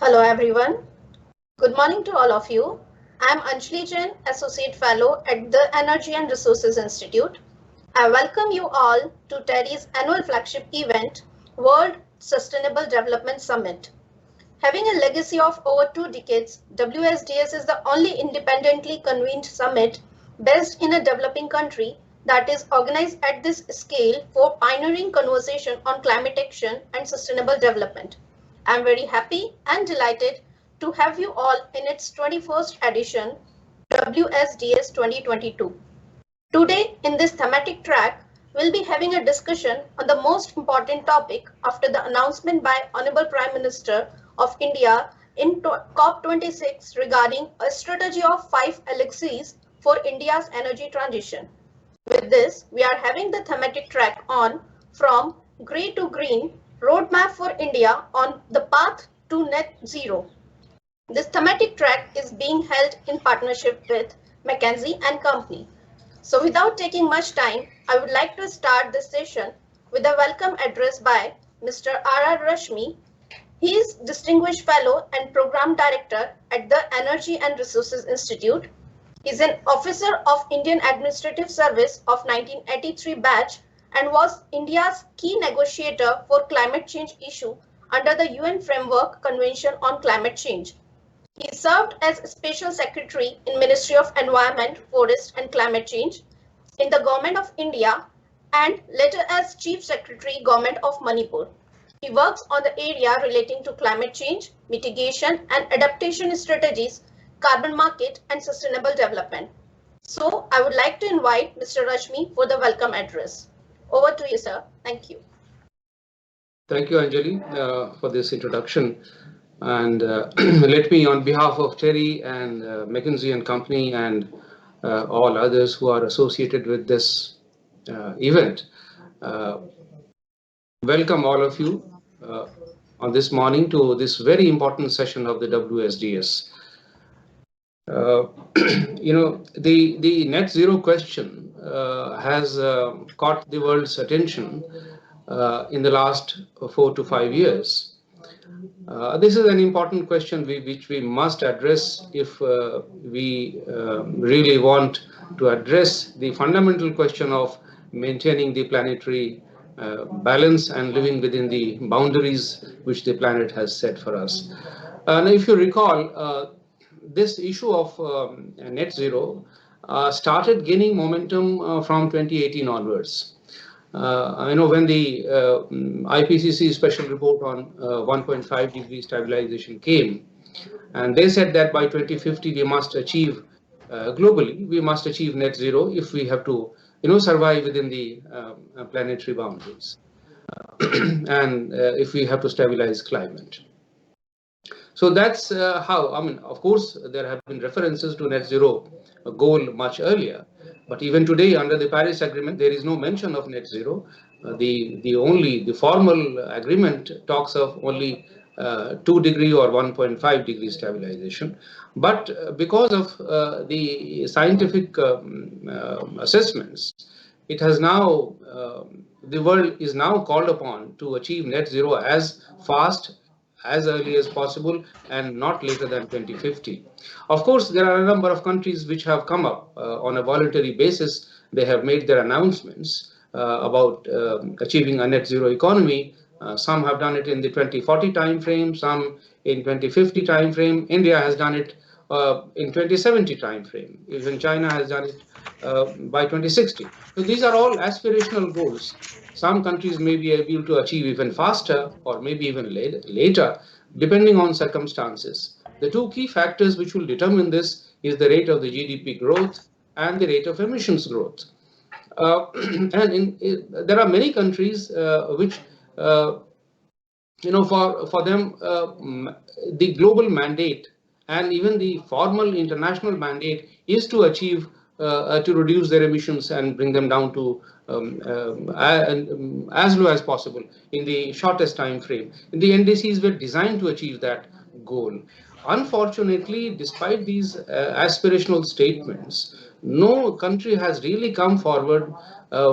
Hello everyone. Good morning to all of you. I am Anjali Jain, Associate Fellow at the Energy and Resources Institute. I welcome you all to TERI's annual flagship event, World Sustainable Development Summit. Having a legacy of over 2 decades, WSDS is the only independently convened summit based in a developing country that is organized at this scale for pioneering conversation on climate action and sustainable development. I am very happy and delighted to have you all in its 21st edition, WSDS 2022. Today, in this thematic track, we'll be having a discussion on the most important topic after the announcement by Honorable Prime Minister of India in COP26 regarding a strategy of 5 elixirs for India's energy transition. With this, we are having the thematic track on from grey to green, roadmap for India on the path to net zero. This thematic track is being held in partnership with McKinsey and Company. So without taking much time, I would like to start this session with a welcome address by Mr. R.R. Rashmi. He is Distinguished Fellow and Program Director at the Energy and Resources Institute. He is an officer of Indian Administrative Service of 1983 batch and was India's key negotiator for climate change issue under the UN Framework Convention on Climate Change. He served as Special Secretary in Ministry of Environment, Forest and Climate Change in the Government of India and later as Chief Secretary, Government of Manipur. He works on the area relating to climate change, mitigation and adaptation strategies, carbon market and sustainable development. So I would like to invite Mr. Rashmi for the welcome address. Over to you, sir. Thank you. Thank you, Anjali, for this introduction. And let me, on behalf of TERI and McKinsey and Company and all others who are associated with this event, welcome all of you on this morning to this very important session of the WSDS. The net zero question has caught the world's attention in the last 4 to 5 years. This is an important question which we must address if we really want to address the fundamental question of maintaining the planetary balance and living within the boundaries which the planet has set for us. Now, if you recall, this issue of net zero started gaining momentum from 2018 onwards. I know when the IPCC special report on 1.5 degree stabilization came, and they said that by 2050 we must achieve globally, we must achieve net zero if we have to, survive within the planetary boundaries, and if we have to stabilize climate. So that's how, of course, there have been references to net zero goal much earlier. But even today, under the Paris Agreement, there is no mention of net zero. The formal agreement talks of only 2 degree or 1.5 degree stabilization. But because of the scientific assessments, it has now, the world is now called upon to achieve net zero as fast, as early as possible, and not later than 2050. Of course, there are a number of countries which have come up on a voluntary basis. They have made their announcements about achieving a net zero economy. Some have done it in the 2040 timeframe, some in 2050 timeframe. India has done it in 2070 timeframe. Even China has done it by 2060. So these are all aspirational goals. Some countries may be able to achieve even faster or maybe even later, depending on circumstances. The two key factors which will determine this is the rate of the GDP growth and the rate of emissions growth. There are many countries which, for them, the global mandate and even the formal international mandate is to achieve, to reduce their emissions and bring them down to as low as possible in the shortest time frame. The NDCs were designed to achieve that goal. Unfortunately, despite these aspirational statements, no country has really come forward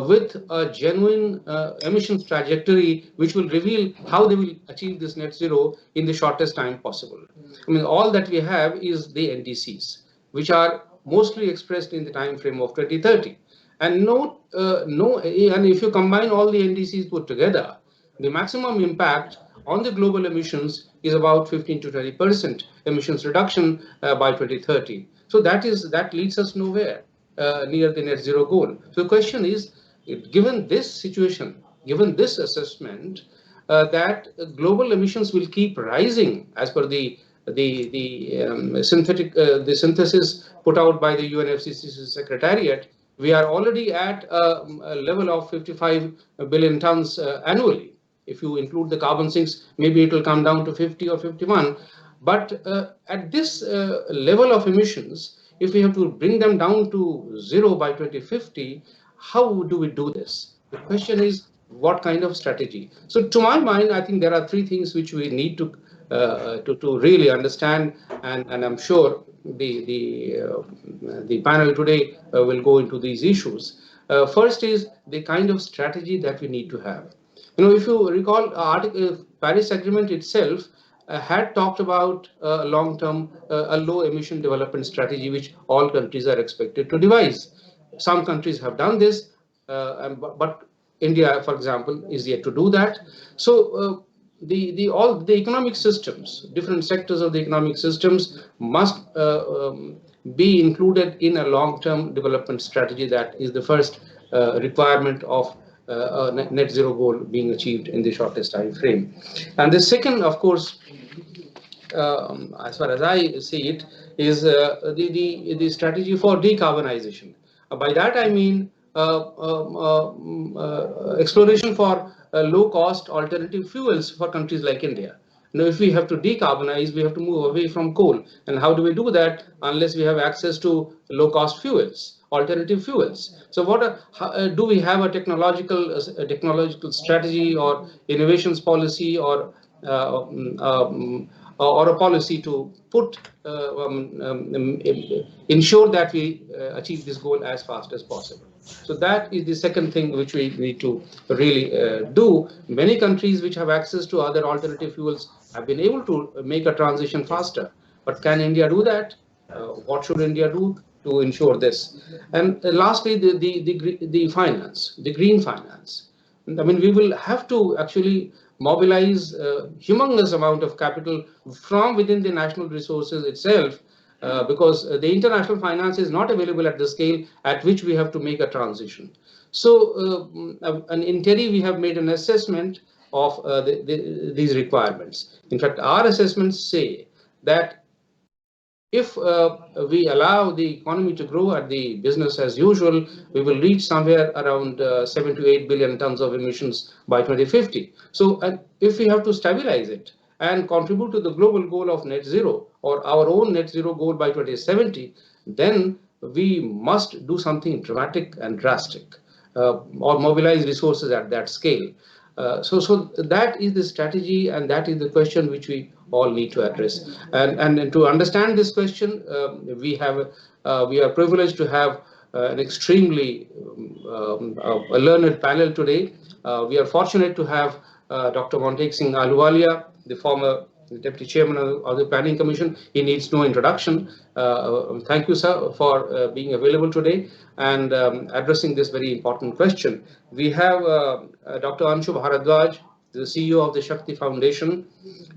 with a genuine emissions trajectory which will reveal how they will achieve this net zero in the shortest time possible. I mean, all that we have is the NDCs, which are mostly expressed in the time frame of 2030. And and if you combine all the NDCs put together, the maximum impact on the global emissions is about 15 to 20% emissions reduction by 2030. So that leads us nowhere near the net zero goal. So the question is, given this situation, given this assessment, that global emissions will keep rising as per the synthesis put out by the UNFCC Secretariat. We are already at a level of 55 billion tons annually. If you include the carbon sinks, maybe it will come down to 50 or 51. But at this level of emissions, if we have to bring them down to zero by 2050, how do we do this? The question is, what kind of strategy? So, to my mind, I think there are three things which we need to really understand, and I'm sure the panel today will go into these issues. First is the kind of strategy that we need to have. If you recall, Paris Agreement itself had talked about long-term, a low-emission development strategy, which all countries are expected to devise. Some countries have done this, but India, for example, is yet to do that. So all the economic systems, different sectors of the economic systems must be included in a long-term development strategy. That is the first requirement of a net zero goal being achieved in the shortest time frame. And the second, of course, as far as I see it, is the strategy for decarbonization. By that I mean exploration for low-cost alternative fuels for countries like India. Now, if we have to decarbonize, we have to move away from coal. And how do we do that unless we have access to low-cost fuels, alternative fuels? So, do we have a technological strategy or innovations policy or a policy to ensure that we achieve this goal as fast as possible? So that is the second thing which we need to really do. Many countries which have access to other alternative fuels have been able to make a transition faster. But can India do that? What should India do to ensure this? And lastly, the finance, the green finance. I mean, we will have to actually mobilize a humongous amount of capital from within the national resources itself, because the international finance is not available at the scale at which we have to make a transition. So, and in TERI, we have made an assessment of these requirements. In fact, our assessments say that if we allow the economy to grow at the business as usual, we will reach somewhere around 7 to 8 billion tons of emissions by 2050. So if we have to stabilize it and contribute to the global goal of net zero or our own net zero goal by 2070, then we must do something dramatic and drastic, or mobilize resources at that scale. So that is the strategy, and that is the question which we all need to address. And to understand this question, we are privileged to have an extremely a learned panel today. We are fortunate to have Dr. Montek Singh Ahluwalia, the former Deputy Chairman of the Planning Commission. He needs no introduction. Thank you, sir, for being available today and addressing this very important question. We have Dr. Anshu Bhardwaj, the CEO of the Shakti Foundation,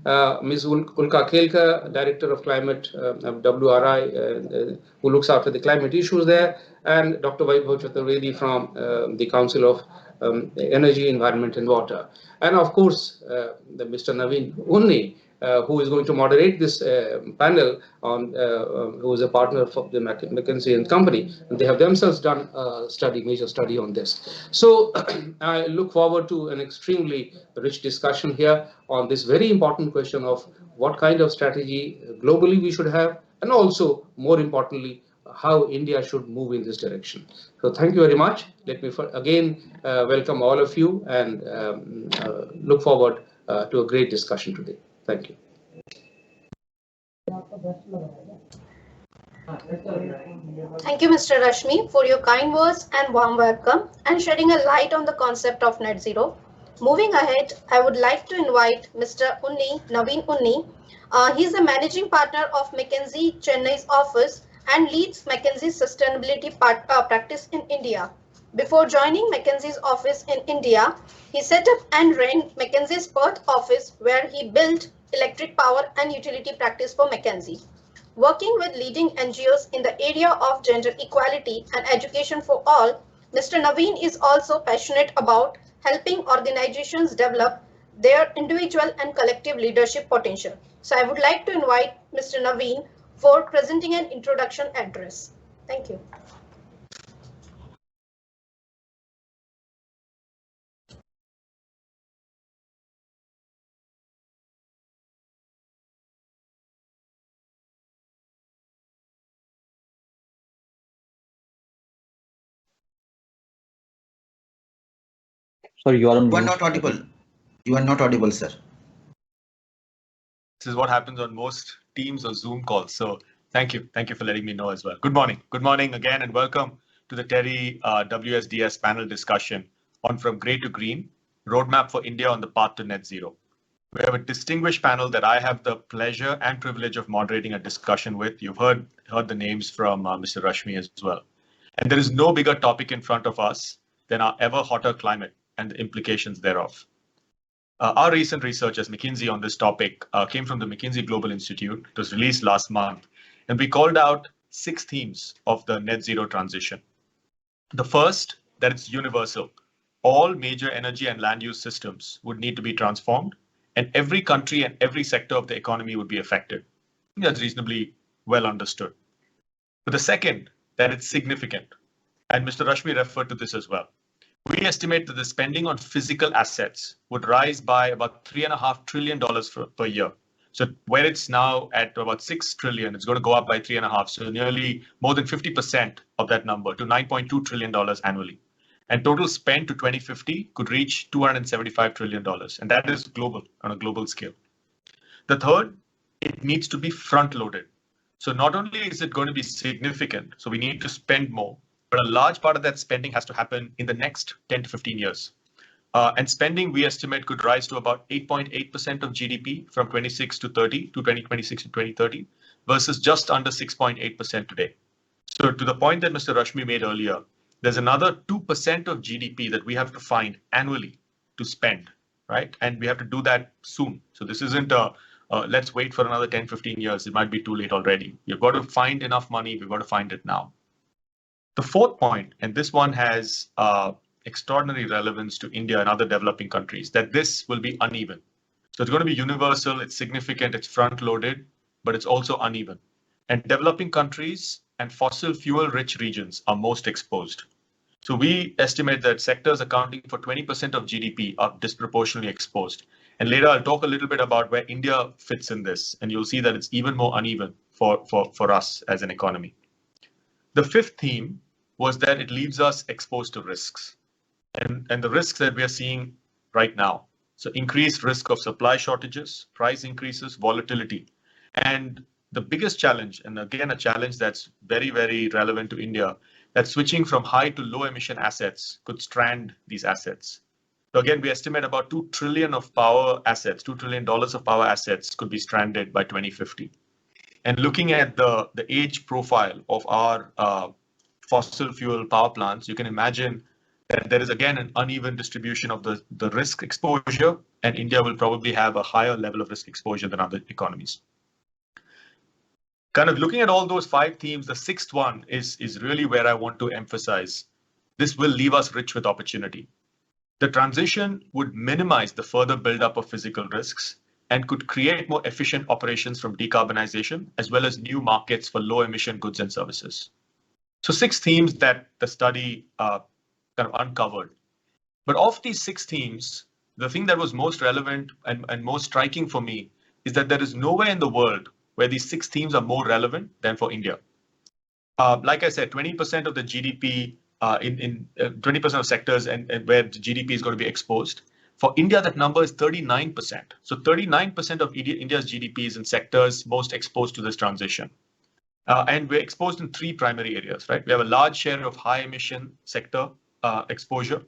Ms. Ulka Kelkar, Director of Climate WRI, who looks after the climate issues there, and Dr. Vaibhav Chaturvedi from the Council of Energy, Environment and Water. And of course, Mr. Naveen Unni, who is going to moderate this panel, who is a partner of the McKinsey and Company, and they have themselves done a major study on this. So I look forward to an extremely rich discussion here on this very important question of what kind of strategy globally we should have, and also, more importantly, how India should move in this direction. So thank you very much. Let me again welcome all of you and look forward to a great discussion today. Thank you. Thank you, Mr. Rashmi, for your kind words and warm welcome and shedding a light on the concept of net zero. Moving ahead, I would like to invite Mr. Naveen Unni. He is a managing partner of McKinsey Chennai's office and leads McKinsey's sustainability practice in India. Before joining McKinsey's office in India, he set up and ran McKinsey's Perth office where he built electric power and utility practice for McKinsey. Working with leading NGOs in the area of gender equality and education for all, Mr. Naveen is also passionate about helping organizations develop their individual and collective leadership potential. So I would like to invite Mr. Naveen for presenting an introduction address. Thank you. Sorry, you are on You are mute. not audible. You are not audible, sir. This is what happens on most Teams or Zoom calls. So thank you. Thank you for letting me know as well. Good morning. Good morning again, and welcome to the TERI WSDS panel discussion on From Grey to Green, Roadmap for India on the Path to Net Zero. We have a distinguished panel that I have the pleasure and privilege of moderating a discussion with. You've heard the names from Mr. Rashmi as well. And there is no bigger topic in front of us than our ever hotter climate and the implications thereof. Our recent research as McKinsey on this topic came from the McKinsey Global Institute. It was released last month, and we called out 6 themes of the net zero transition. The first, that it's universal. All major energy and land use systems would need to be transformed, and every country and every sector of the economy would be affected. I think that's reasonably well understood. But the second, that it's significant, and Mr. Rashmi referred to this as well. We estimate that the spending on physical assets would rise by about $3.5 trillion per year. So where it's now at about 6 trillion, it's going to go up by 3.5. So nearly more than 50% of that number to $9.2 trillion annually. And total spend to 2050 could reach $275 trillion. And that is global, on a global scale. The third, it needs to be front loaded. So not only is it going to be significant, so we need to spend more, but a large part of that spending has to happen in the next 10 to 15 years. And spending, we estimate, could rise to about 8.8% of GDP from 26 to 30 to 2026 to 2030 versus just under 6.8% today. So to the point that Mr. Rashmi made earlier, there's another 2% of GDP that we have to find annually to spend, right? And we have to do that soon. So this isn't let's wait for another 10, 15 years. It might be too late already. You've got to find enough money. We've got to find it now. The fourth point, and this one has extraordinary relevance to India and other developing countries, that this will be uneven. So it's going to be universal, it's significant, it's front-loaded, but it's also uneven. And developing countries and fossil fuel-rich regions are most exposed. So we estimate that sectors accounting for 20% of GDP are disproportionately exposed. And later I'll talk a little bit about where India fits in this, and you'll see that it's even more uneven for us as an economy. The fifth theme was that it leaves us exposed to risks, and the risks that we are seeing right now. So increased risk of supply shortages, price increases, volatility. And the biggest challenge, and again, a challenge that's very, very relevant to India, that switching from high to low emission assets could strand these assets. So again, we estimate about $2 trillion of power assets, $2 trillion of power assets could be stranded by 2050. And looking at the age profile of our fossil fuel power plants, you can imagine that there is again an uneven distribution of the risk exposure, and India will probably have a higher level of risk exposure than other economies. Kind of looking at all those 5 themes, the sixth one is really where I want to emphasize. This will leave us rich with opportunity. The transition would minimize the further buildup of physical risks and could create more efficient operations from decarbonization, as well as new markets for low emission goods and services. So 6 themes that the study kind of uncovered. But of these 6 themes, the thing that was most relevant and most striking for me is that there is nowhere in the world where these 6 themes are more relevant than for India. Like I said, 20% of the GDP in 20% of sectors and where the GDP is going to be exposed. For India, that number is 39%. So 39% of India's GDP is in sectors most exposed to this transition. And we're exposed in three primary areas, right? We have a large share of high emission sector exposure.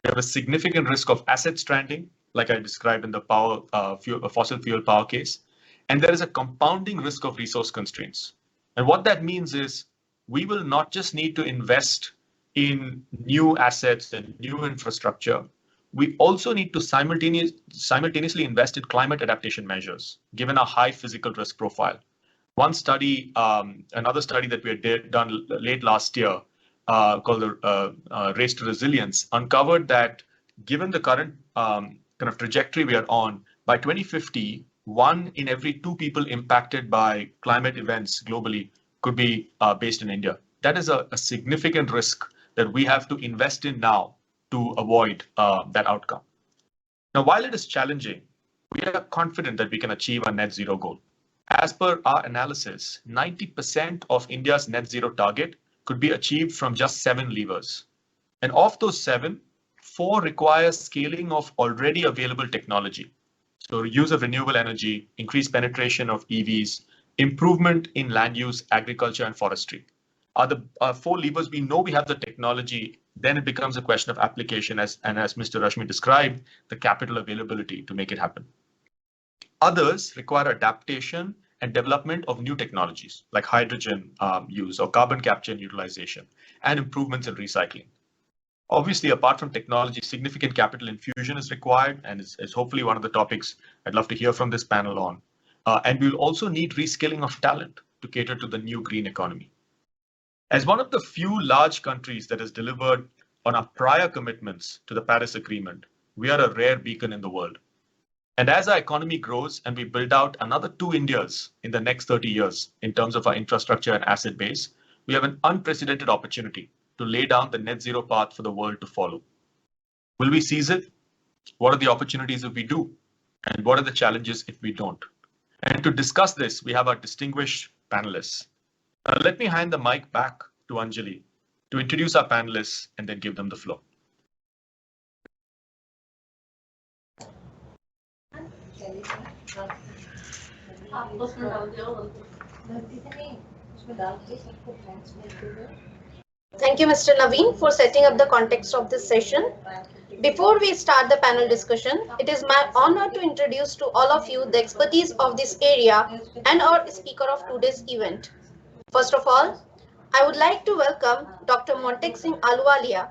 We have a significant risk of asset stranding, like I described in the fossil fuel power case. And there is a compounding risk of resource constraints. And what that means is we will not just need to invest in new assets and new infrastructure. We also need to simultaneously invest in climate adaptation measures, given our high physical risk profile. One study, another study that we had done late last year, called the Race to Resilience, uncovered that given the current kind of trajectory we are on, by 2050, 1 in every 2 people impacted by climate events globally could be based in India. That is a significant risk that we have to invest in now to avoid that outcome. Now, while it is challenging, we are confident that we can achieve our net zero goal. As per our analysis, 90% of India's net zero target could be achieved from just 7 levers. And of those 7, 4 require scaling of already available technology. So use of renewable energy, increased penetration of EVs, improvement in land use, agriculture, and forestry. Are the 4 levers we know we have the technology, then it becomes a question of application, as Mr. Rashmi described, the capital availability to make it happen. Others require adaptation and development of new technologies like hydrogen use or carbon capture and utilization, and improvements in recycling. Obviously, apart from technology, significant capital infusion is required, and is hopefully one of the topics I'd love to hear from this panel on. And we'll also need reskilling of talent to cater to the new green economy. As one of the few large countries that has delivered on our prior commitments to the Paris Agreement, we are a rare beacon in the world. And as our economy grows and we build out another 2 Indias in the next 30 years in terms of our infrastructure and asset base, we have an unprecedented opportunity to lay down the net zero path for the world to follow. Will we seize it? What are the opportunities if we do? And what are the challenges if we don't? And to discuss this, we have our distinguished panelists. Let me hand the mic back to Anjali to introduce our panelists and then give them the floor. Thank you, Mr. Naveen, for setting up the context of this session. Before we start the panel discussion, it is my honor to introduce to all of you the expertise of this area and our speaker of today's event. First of all, I would like to welcome Dr. Montek Singh Ahluwalia.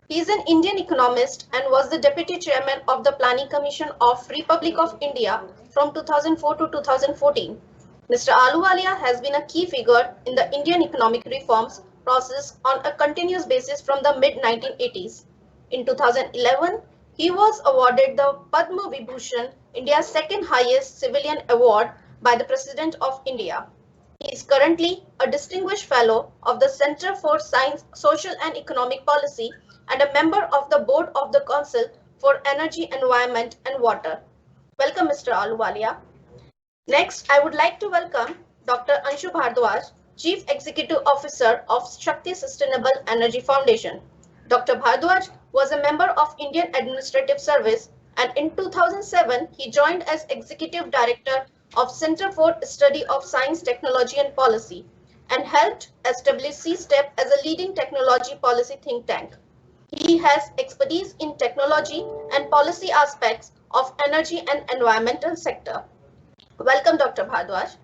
He is an Indian economist and was the Deputy Chairman of the Planning Commission of Republic of India from 2004 to 2014. Mr. Ahluwalia has been a key figure in the Indian economic reforms process on a continuous basis from the mid-1980s. In 2011, he was awarded the Padma Vibhushan, India's second highest civilian award by the President of India. He is currently a distinguished fellow of the Center for Science, Social and Economic Policy and a member of the Board of the Council for Energy, Environment and Water. Welcome, Mr. Ahluwalia. Next, I would like to welcome Dr. Anshu Bhardwaj, Chief Executive Officer of Shakti Sustainable Energy Foundation. Dr. Bhardwaj was a member of Indian Administrative Service, and in 2007, he joined as Executive Director of Center for Study of Science, Technology and Policy, and helped establish C-STEP as a leading technology policy think tank. He has expertise in technology and policy aspects of energy and environmental sector. Welcome, Dr. Bhardwaj.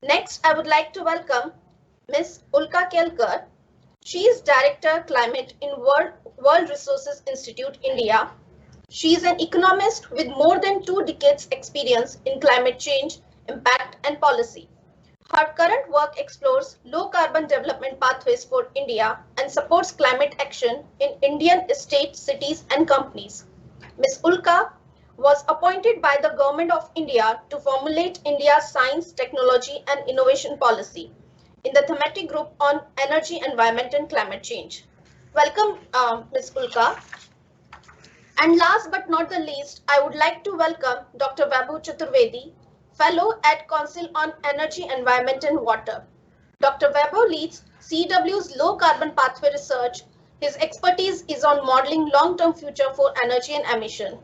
Next, I would like to welcome Ms. Ulka Kelkar. She is Director Climate in World Resources Institute, India. She is an economist with more than 2 decades experience in climate change, impact and policy. Her current work explores low carbon development pathways for India and supports climate action in Indian states, cities and companies. Ms. Ulka was appointed by the Government of India to formulate India's science, technology and innovation policy in the thematic group on energy, environment and climate change. Welcome, Ms. Ulka. And last but not the least, I would like to welcome Dr. Vaibhav Chaturvedi, Fellow at Council on Energy, Environment and Water. Dr. Vaibhav leads CW's low carbon pathway research. His expertise is on modeling long-term future for energy and emission.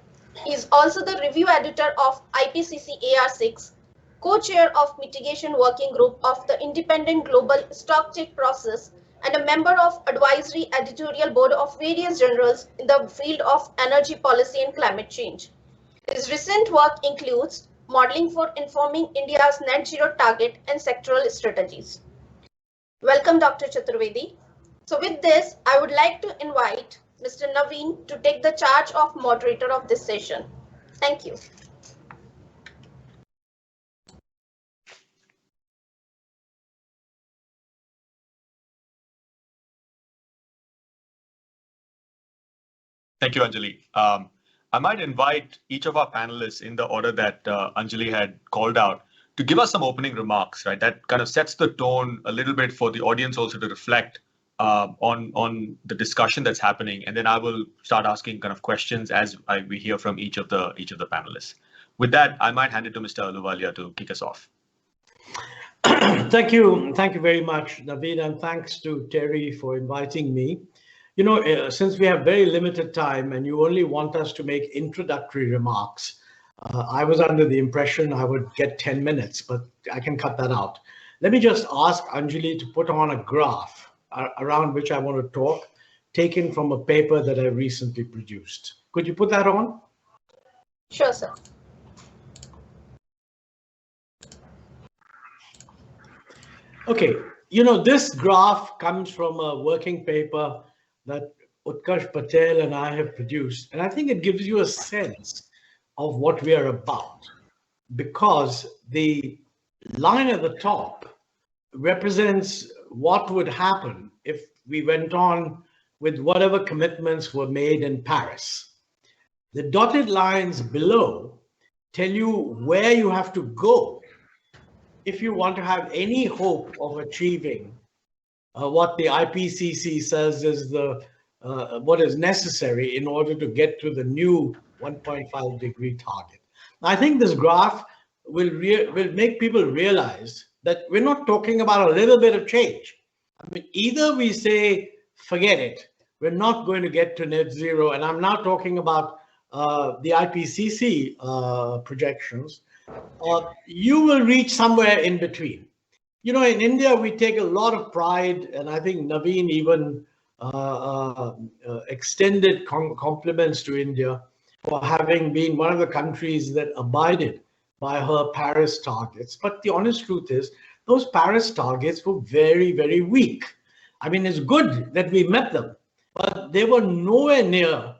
He is also the review editor of IPCC AR6. co-chair of Mitigation Working Group of the Independent Global Stocktake Process, and a member of Advisory Editorial Board of various journals in the field of energy policy and climate change. His recent work includes modeling for informing India's net zero target and sectoral strategies. Welcome, Dr. Chaturvedi. So with this, I would like to invite Mr. Naveen to take the charge of moderator of this session. Thank you. Thank you, Anjali. I might invite each of our panelists in the order that Anjali had called out to give us some opening remarks, right? That kind of sets the tone a little bit for the audience also to reflect on the discussion that's happening, and then I will start asking kind of questions as we hear from each of the panelists. With that, I might hand it to Mr. Ahluwalia to kick us off. Thank you very much, Naveen, and thanks to TERI for inviting me. You know, since we have very limited time and you only want us to make introductory remarks, I was under the impression I would get 10 minutes, but I can cut that out. Let me just ask Anjali to put on a graph around which I want to talk, taken from a paper that I recently produced. Could you put that on? Sure, sir. Okay, you know, this graph comes from a working paper that Utkarsh Patel and I have produced, and I think it gives you a sense of what we are about, because the line at the top represents what would happen if we went on with whatever commitments were made in Paris. The dotted lines below tell you where you have to go if you want to have any hope of achieving what the IPCC says is the what is necessary in order to get to the new 1.5 degree target. I think this graph will make people realize that we're not talking about a little bit of change. I mean, either we say, forget it, we're not going to get to net zero, and I'm now talking about the IPCC projections, you will reach somewhere in between. You know, in India, we take a lot of pride, and I think Naveen even extended compliments to India for having been one of the countries that abided by her Paris targets. But the honest truth is, those Paris targets were very, very weak. I mean, it's good that we met them, but they were nowhere near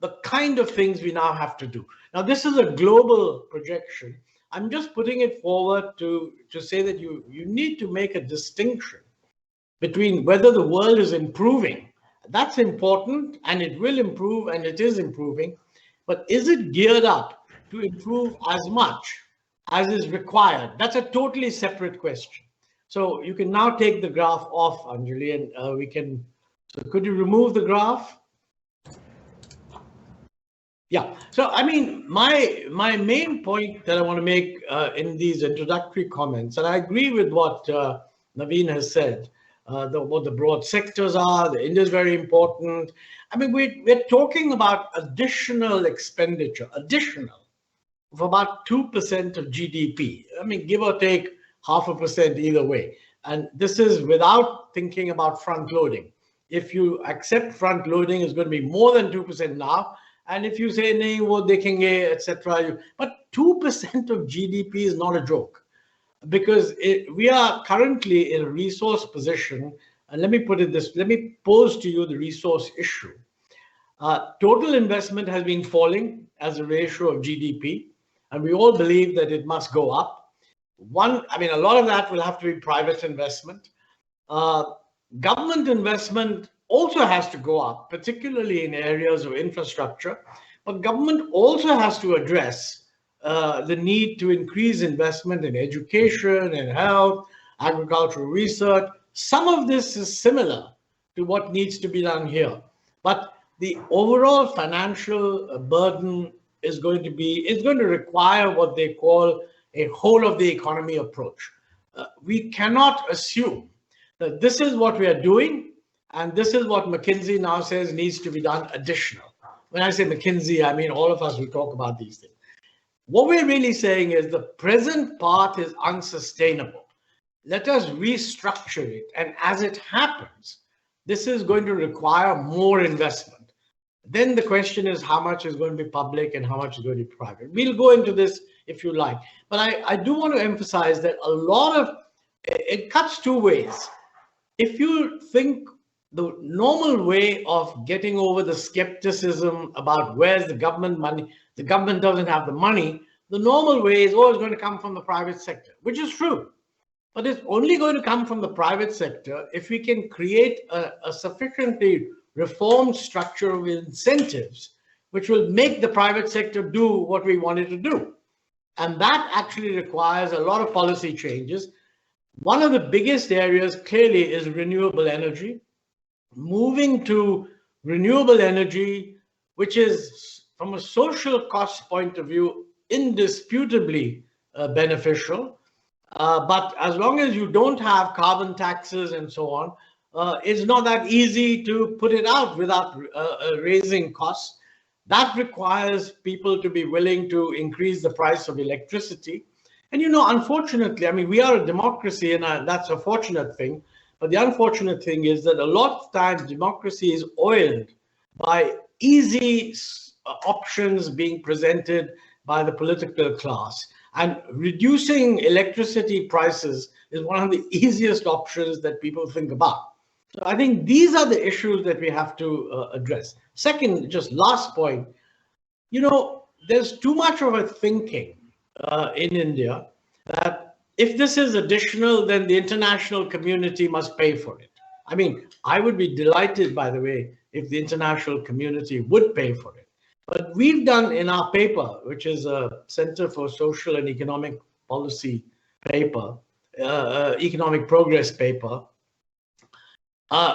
the kind of things we now have to do. Now, this is a global projection. I'm just putting it forward to say that you need to make a distinction between whether the world is improving. That's important, and it will improve, and it is improving. But is it geared up to improve as much as is required? That's a totally separate question. So you can now take the graph off, Anjali, and we can. So could you remove the graph? Yeah. So I mean, my main point that I want to make in these introductory comments, and I agree with what Naveen has said, what the broad sectors are. The India is very important. I mean, we're talking about additional expenditure, of about 2% of GDP. I mean, give or take 0.5% either way. And this is without thinking about front loading. If you accept front loading, it's going to be more than 2% now. And if you say, nahi, wo dekhenge, etc., but 2% of GDP is not a joke, because we are currently in a resource position. And let me put it this, let me pose to you the resource issue. Total investment has been falling as a ratio of GDP, and we all believe that it must go up. I mean, a lot of that will have to be private investment. Government investment also has to go up, particularly in areas of infrastructure, but government also has to address the need to increase investment in education and health, agricultural research. Some of this is similar to what needs to be done here, but the overall financial burden is going to require what they call a whole of the economy approach. We cannot assume that this is what we are doing, and this is what McKinsey now says needs to be done additional. When I say McKinsey, I mean all of us who talk about these things. What we're really saying is the present path is unsustainable. Let us restructure it. And as it happens, this is going to require more investment. Then the question is how much is going to be public and how much is going to be private. We'll go into this if you like. But I do want to emphasize that a lot of it cuts two ways. If you think the normal way of getting over the skepticism about where's the government money, the government doesn't have the money, the normal way is always going to come from the private sector, which is true. But it's only going to come from the private sector if we can create a sufficiently reformed structure of incentives, which will make the private sector do what we want it to do. And that actually requires a lot of policy changes. One of the biggest areas clearly is renewable energy. Moving to renewable energy, which is from a social cost point of view, indisputably beneficial. But as long as you don't have carbon taxes and so on, it's not that easy to put it out without raising costs. That requires people to be willing to increase the price of electricity. And, you know, unfortunately, I mean, we are a democracy, and that's a fortunate thing. But the unfortunate thing is that a lot of times democracy is oiled by easy options being presented by the political class. And reducing electricity prices is one of the easiest options that people think about. So I think these are the issues that we have to address. Second, just last point, you know, there's too much of a thinking in India that if this is additional, then the international community must pay for it. I mean, I would be delighted, by the way, if the international community would pay for it. But we've done in our paper, which is a Center for Social and Economic Policy paper, economic progress paper,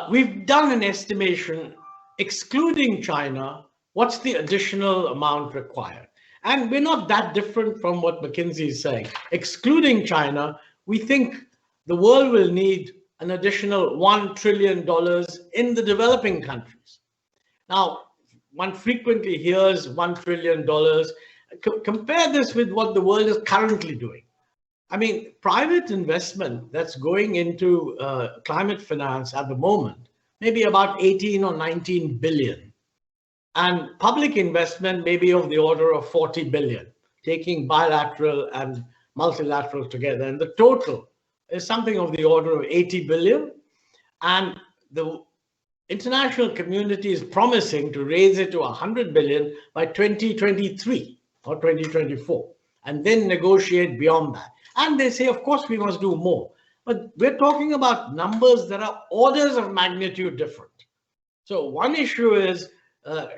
we've done an estimation, excluding China, what's the additional amount required? And we're not that different from what McKinsey is saying. Excluding China, we think the world will need an additional $1 trillion in the developing countries. Now, one frequently hears $1 trillion. Compare this with what the world is currently doing. I mean, private investment that's going into climate finance at the moment, maybe about 18 or 19 billion. And public investment maybe of the order of 40 billion, taking bilateral and multilateral together. And the total is something of the order of 80 billion. And the international community is promising to raise it to 100 billion by 2023 or 2024, and then negotiate beyond that. And they say, of course, we must do more. But we're talking about numbers that are orders of magnitude different. So one issue is,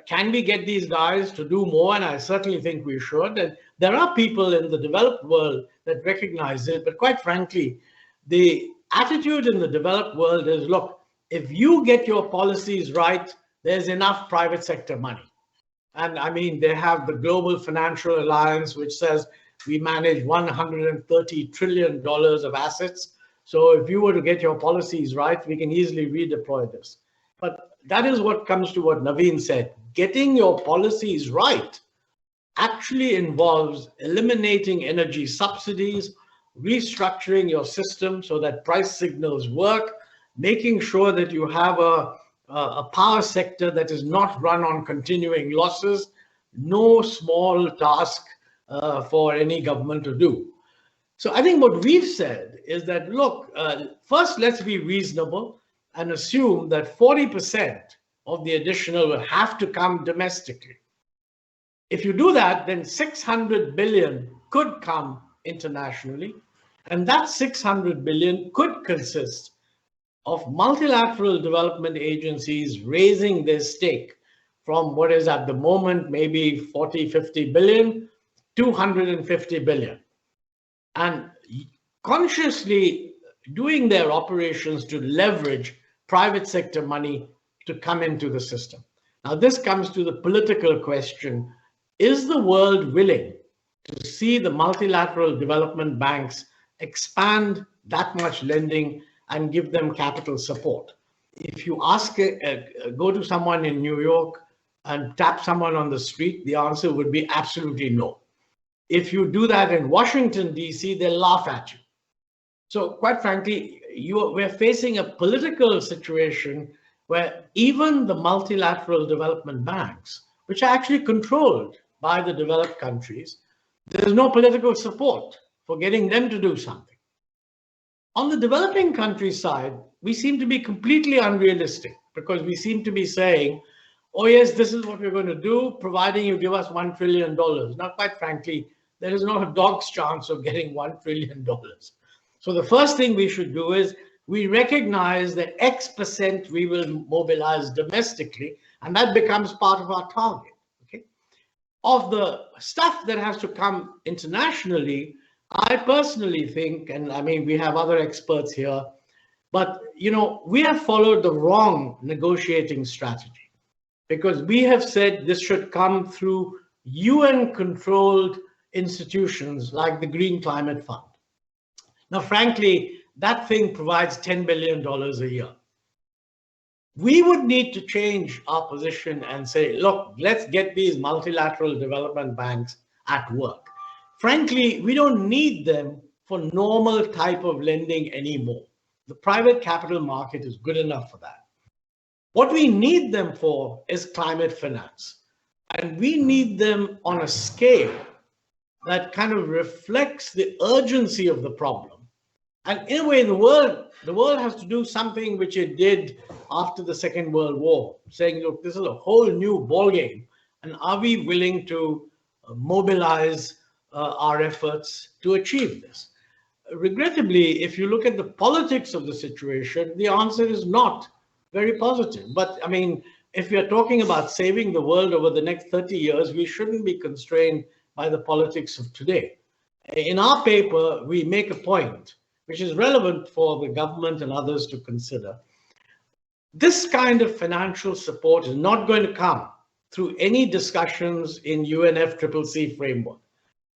can we get these guys to do more? And I certainly think we should. And there are people in the developed world that recognize it. But quite frankly, the attitude in the developed world is, look, if you get your policies right, there's enough private sector money. And I mean, they have the Global Financial Alliance, which says we manage $130 trillion of assets. So if you were to get your policies right, we can easily redeploy this. But that is what comes to what Naveen said. Getting your policies right actually involves eliminating energy subsidies, restructuring your system so that price signals work, making sure that you have a power sector that is not run on continuing losses. No small task for any government to do. So I think what we've said is that, look, first let's be reasonable and assume that 40% of the additional will have to come domestically. If you do that, then 600 billion could come internationally, and that 600 billion could consist of multilateral development agencies raising their stake from what is at the moment maybe 40, 50 billion, 250 billion, and consciously doing their operations to leverage private sector money to come into the system. Now, this comes to the political question. Is the world willing to see the multilateral development banks expand that much lending and give them capital support? If you ask, go to someone in New York and tap someone on the street, the answer would be absolutely no. If you do that in Washington, D.C., they'll laugh at you. So quite frankly, we're facing a political situation where even the multilateral development banks, which are actually controlled by the developed countries, there's no political support for getting them to do something. On the developing country side, we seem to be completely unrealistic because we seem to be saying, oh yes, this is what we're going to do, providing you give us $1 trillion. Now, quite frankly, there is not a dog's chance of getting $1 trillion. So the first thing we should do is we recognize that X% we will mobilize domestically, and that becomes part of our target. Okay? Of the stuff that has to come internationally, I personally think, and I mean, we have other experts here, but we have followed the wrong negotiating strategy because we have said this should come through UN-controlled institutions like the Green Climate Fund. Now, frankly, that thing provides $10 billion a year. We would need to change our position and say, look, let's get these multilateral development banks at work. Frankly, we don't need them for normal type of lending anymore. The private capital market is good enough for that. What we need them for is climate finance. And we need them on a scale that kind of reflects the urgency of the problem. And in a way, the world has to do something which it did after the Second World War, saying, look, this is a whole new ballgame. And are we willing to mobilize our efforts to achieve this? Regrettably, if you look at the politics of the situation, the answer is not very positive. But I mean, if we are talking about saving the world over the next 30 years, we shouldn't be constrained by the politics of today. In our paper, we make a point, which is relevant for the government and others to consider. This kind of financial support is not going to come through any discussions in UNFCCC framework.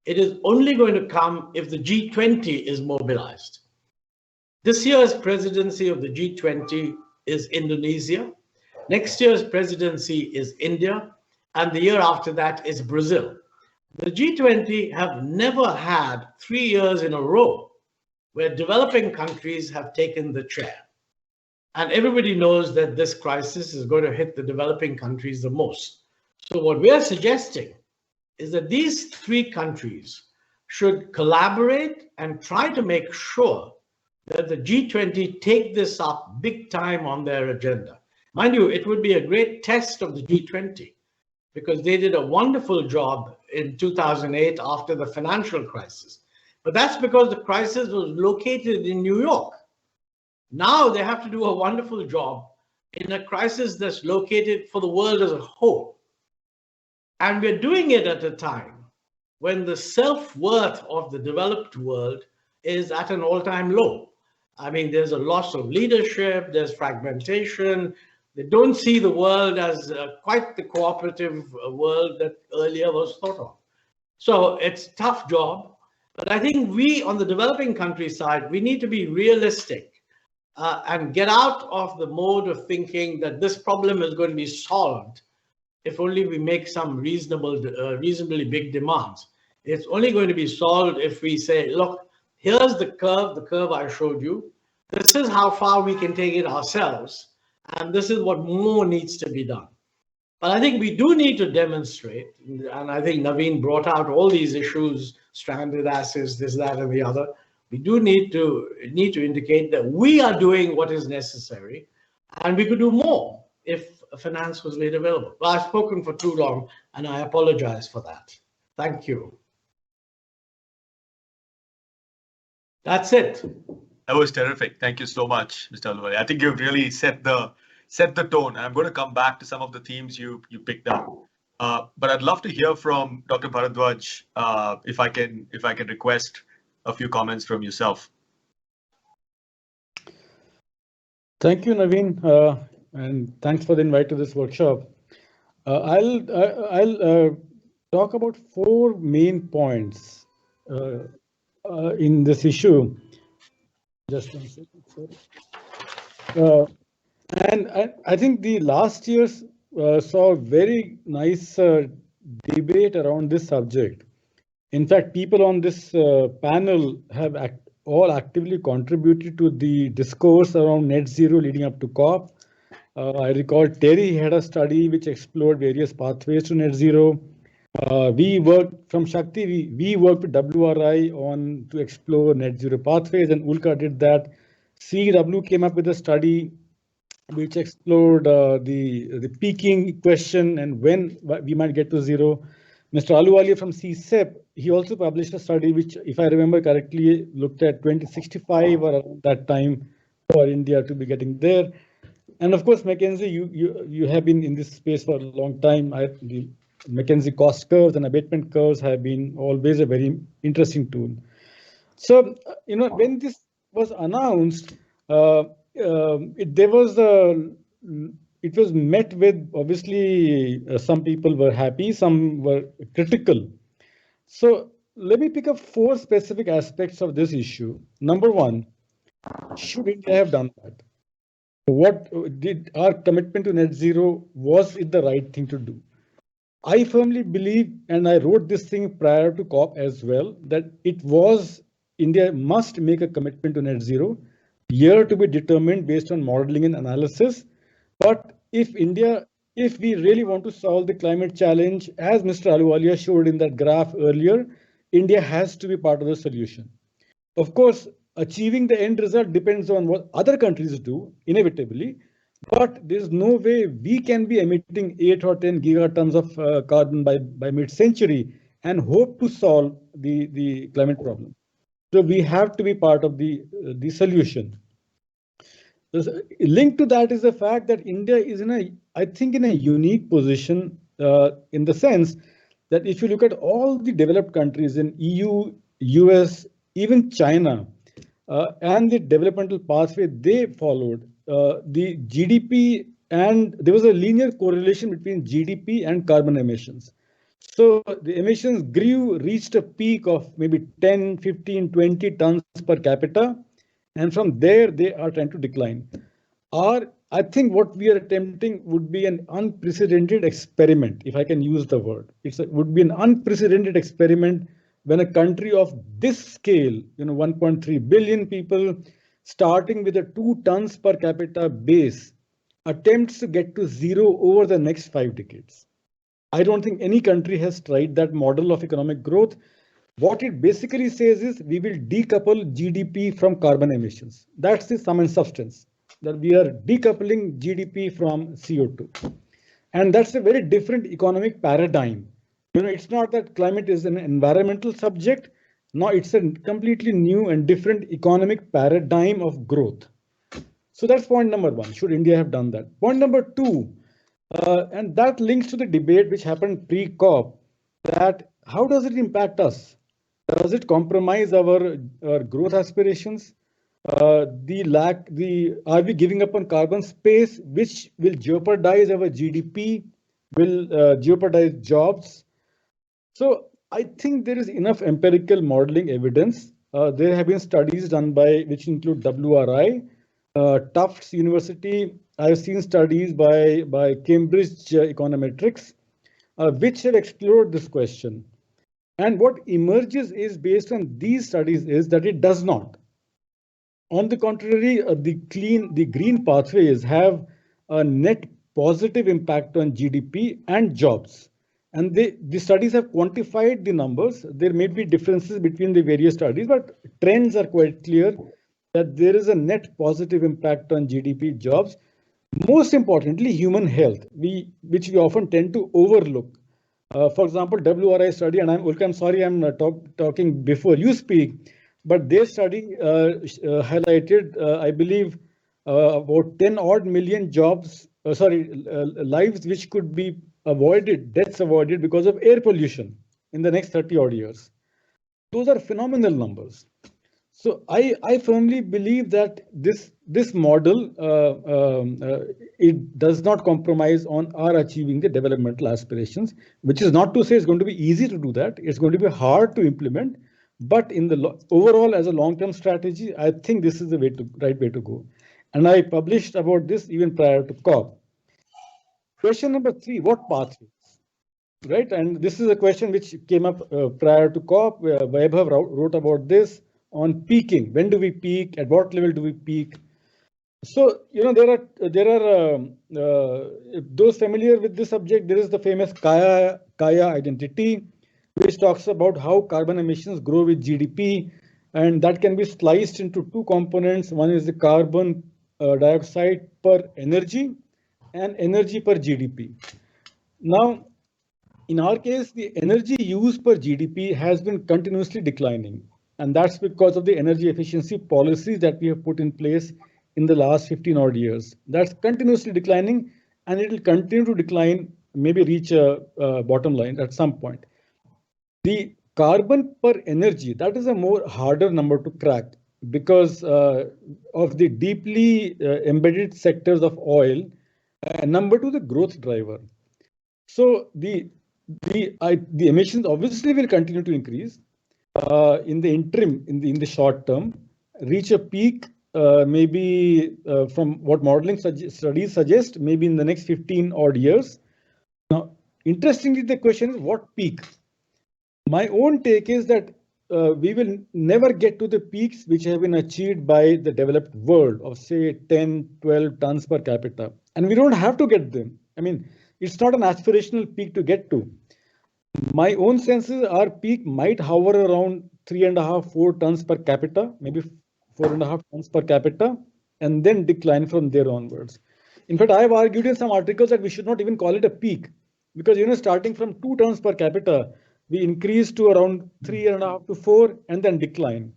It is only going to come if the G20 is mobilized. This year's presidency of the G20 is Indonesia. Next year's presidency is India. And the year after that is Brazil. The G20 have never had 3 years in a row where developing countries have taken the chair. And everybody knows that this crisis is going to hit the developing countries the most. So what we're suggesting is that these 3 countries should collaborate and try to make sure that the G20 take this up big time on their agenda. Mind you, it would be a great test of the G20 because they did a wonderful job in 2008 after the financial crisis. But that's because the crisis was located in New York. Now they have to do a wonderful job in a crisis that's located for the world as a whole. And we're doing it at a time when the self-worth of the developed world is at an all-time low. I mean, there's a loss of leadership, there's fragmentation. They don't see the world as quite the cooperative world that earlier was thought of. So it's a tough job. But I think we, on the developing country side, we need to be realistic and get out of the mode of thinking that this problem is going to be solved if only we make some reasonably big demands. It's only going to be solved if we say, look, here's the curve I showed you. This is how far we can take it ourselves. And this is what more needs to be done. But I think we do need to demonstrate, and I think Naveen brought out all these issues, stranded assets, this, that, and the other. We do need to indicate that we are doing what is necessary, and we could do more if finance was made available. Well, I've spoken for too long, and I apologize for that. Thank you. That's it. That was terrific. Thank you so much, Mr. Alwari. I think you've really set the tone. I'm going to come back to some of the themes you picked up. But I'd love to hear from Dr. Bhardwaj, if I can request a few comments from yourself. Thank you, Naveen, and thanks for the invite to this workshop. I'll talk about 4 main points in this issue. Just 1 second, sorry. And I think the last year's saw a very nice debate around this subject. In fact, people on this panel have all actively contributed to the discourse around net zero leading up to COP. I recall TERI had a study which explored various pathways to net zero. We worked from Shakti, we worked with WRI on to explore net zero pathways, and Ulka did that. CW came up with a study which explored the peaking question and when we might get to zero. Mr. Aluwalia from CSEP, he also published a study which, if I remember correctly, looked at 2065 or around that time for India to be getting there. And of course, McKinsey, you have been in this space for a long time. The McKinsey cost curves and abatement curves have been always a very interesting tool. So, when this was announced, it was met with, obviously, some people were happy, some were critical. So let me pick up 4 specific aspects of this issue. Number 1, should India have done that? What did our commitment to net zero, was it the right thing to do? I firmly believe, and I wrote this thing prior to COP as well, that India must make a commitment to net zero, year to be determined based on modeling and analysis. But if we really want to solve the climate challenge, as Mr. Aluwalia showed in that graph earlier, India has to be part of the solution. Of course, achieving the end result depends on what other countries do, inevitably. But there's no way we can be emitting 8 or 10 gigatons of carbon by mid-century and hope to solve the climate problem. So we have to be part of the solution. Linked to that is the fact that India is I think in a unique position in the sense that if you look at all the developed countries in EU, US, even China, and the developmental pathway they followed, the GDP, and there was a linear correlation between GDP and carbon emissions. So the emissions reached a peak of maybe 10, 15, 20 tons per capita. And from there, they are trying to decline. I think what we are attempting would be an unprecedented experiment, if I can use the word. It would be an unprecedented experiment when a country of this scale, 1.3 billion people, starting with a 2 tons per capita base, attempts to get to zero over the next 5 decades. I don't think any country has tried that model of economic growth. What it basically says is we will decouple GDP from carbon emissions. That's the sum and substance, that we are decoupling GDP from CO2. And that's a very different economic paradigm. It's not that climate is an environmental subject. No, it's a completely new and different economic paradigm of growth. So that's point number 1. Should India have done that? Point number 2, and that links to the debate which happened pre-COP, that how does it impact us? Does it compromise our growth aspirations? Are we giving up on carbon space, which will jeopardize our GDP, will jeopardize jobs? So I think there is enough empirical modeling evidence. There have been studies done which include WRI, Tufts University. I've seen studies by Cambridge Econometrics, which have explored this question. And what emerges is, based on these studies, is that it does not. On the contrary, the green pathways have a net positive impact on GDP and jobs. And the studies have quantified the numbers. There may be differences between the various studies, but trends are quite clear that there is a net positive impact on GDP, jobs. Most importantly, human health, which we often tend to overlook. For example, WRI study, and I'm sorry I'm talking before you speak, but their study highlighted, I believe, about 10 odd million lives which could be avoided, deaths avoided because of air pollution in the next 30 odd years. Those are phenomenal numbers. So I firmly believe that this model, it does not compromise on our achieving the developmental aspirations, which is not to say it's going to be easy to do that. It's going to be hard to implement. But in the overall, as a long-term strategy, I think this is the right way to go. And I published about this even prior to COP. Question number 3, what pathways? right? And this is a question which came up prior to COP. Vaibhav wrote about this on peaking. When do we peak? At what level do we peak? So, those familiar with this subject, there is the famous Kaya identity, which talks about how carbon emissions grow with GDP, and that can be sliced into two components. One is the carbon dioxide per energy and energy per GDP. Now, in our case, the energy use per GDP has been continuously declining. And that's because of the energy efficiency policies that we have put in place in the last 15 odd years. That's continuously declining, and it will continue to decline, maybe reach a bottom line at some point. The carbon per energy, that is a more harder number to crack because of the deeply embedded sectors of oil. Number two, the growth driver. So the emissions obviously will continue to increase in the interim, in the short term, reach a peak maybe from what modeling studies suggest, maybe in the next 15 odd years. Now, interestingly, the question is what peak? My own take is that we will never get to the peaks which have been achieved by the developed world of say 10, 12 tons per capita. And we don't have to get them. I mean, it's not an aspirational peak to get to. My own sense is our peak might hover around 3.5, 4 tons per capita, maybe 4.5 tons per capita, and then decline from there onwards. In fact, I have argued in some articles that we should not even call it a peak, because starting from 2 tons per capita, we increase to around 3.5 to 4 and then decline.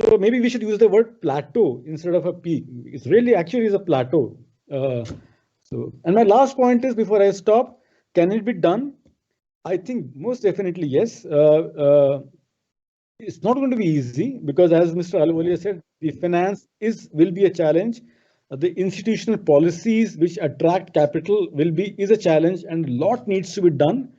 So maybe we should use the word plateau instead of a peak. It's really actually is a plateau. And my last point is, before I stop, can it be done? I think most definitely yes. It's not going to be easy because, as Mr. Ahluwalia said, the finance will be a challenge. The institutional policies which attract capital is a challenge, and a lot needs to be done.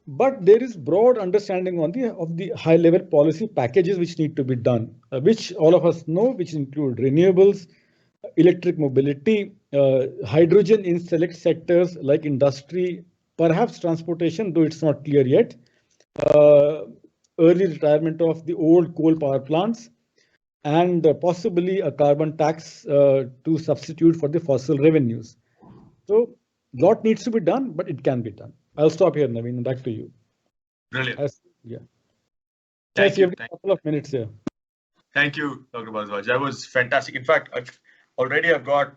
But there is broad understanding of the high-level policy packages which need to be done, which all of us know, which include renewables, electric mobility, hydrogen in select sectors like industry, perhaps transportation, though it's not clear yet, early retirement of the old coal power plants, and possibly a carbon tax to substitute for the fossil revenues. So a lot needs to be done, but it can be done. I'll stop here, Naveen, back to you. Brilliant. Yeah. Thank you. A couple of minutes here. Thank you, Dr. Bhardwaj. That was fantastic. In fact, I've got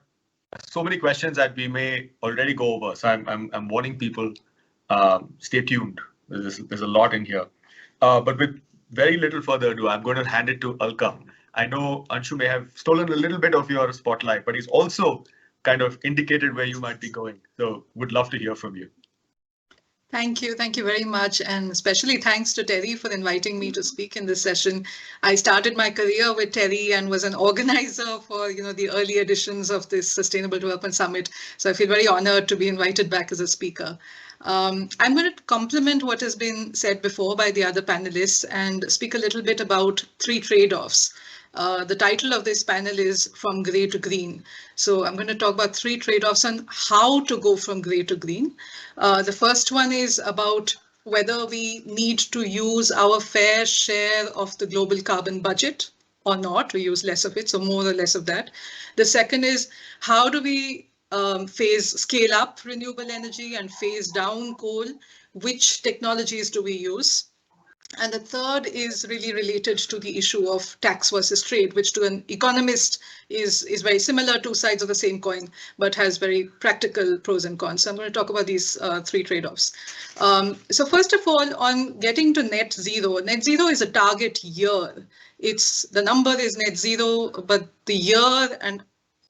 so many questions that we may already go over. So I'm warning people, stay tuned. There's a lot in here. But with very little further ado, I'm going to hand it to Alka. I know Anshu may have stolen a little bit of your spotlight, but he's also kind of indicated where you might be going. So would love to hear from you. Thank you very much, and especially thanks to TERI for inviting me to speak in this session. I started my career with TERI and was an organizer for the early editions of this Sustainable Development Summit. So I feel very honored to be invited back as a speaker. I'm going to complement what has been said before by the other panelists and speak a little bit about 3 trade-offs. The title of this panel is From Grey to Green. So I'm going to talk about 3 trade-offs on how to go from grey to green. The first one is about whether we need to use our fair share of the global carbon budget or not. We use less of it, so more or less of that. The second is how do we scale up renewable energy and phase down coal? Which technologies do we use? And the third is really related to the issue of tax versus trade, which to an economist is very similar, 2 sides of the same coin, but has very practical pros and cons. So I'm going to talk about these 3 trade-offs. So first of all, on getting to net zero is a target year. The number is net zero, but the year and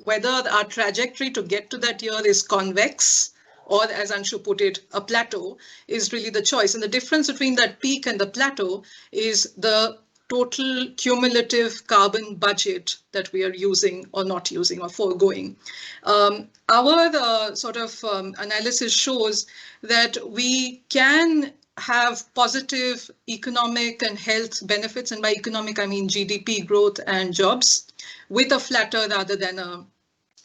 whether our trajectory to get to that year is convex, or as Anshu put it, a plateau, is really the choice. And the difference between that peak and the plateau is the total cumulative carbon budget that we are using or not using or foregoing. Our analysis shows that we can have positive economic and health benefits, and by economic I mean GDP growth and jobs, with a flatter rather than a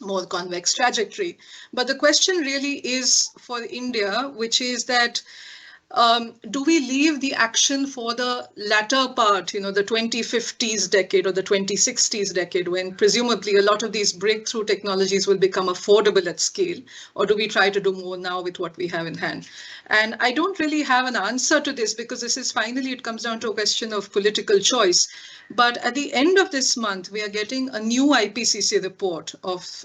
more convex trajectory. But the question really is for India, which is that do we leave the action for the latter part, the 2050s decade or the 2060s decade, when presumably a lot of these breakthrough technologies will become affordable at scale? Or do we try to do more now with what we have in hand? And I don't really have an answer to this, because this is finally, it comes down to a question of political choice. But at the end of this month, we are getting a new IPCC report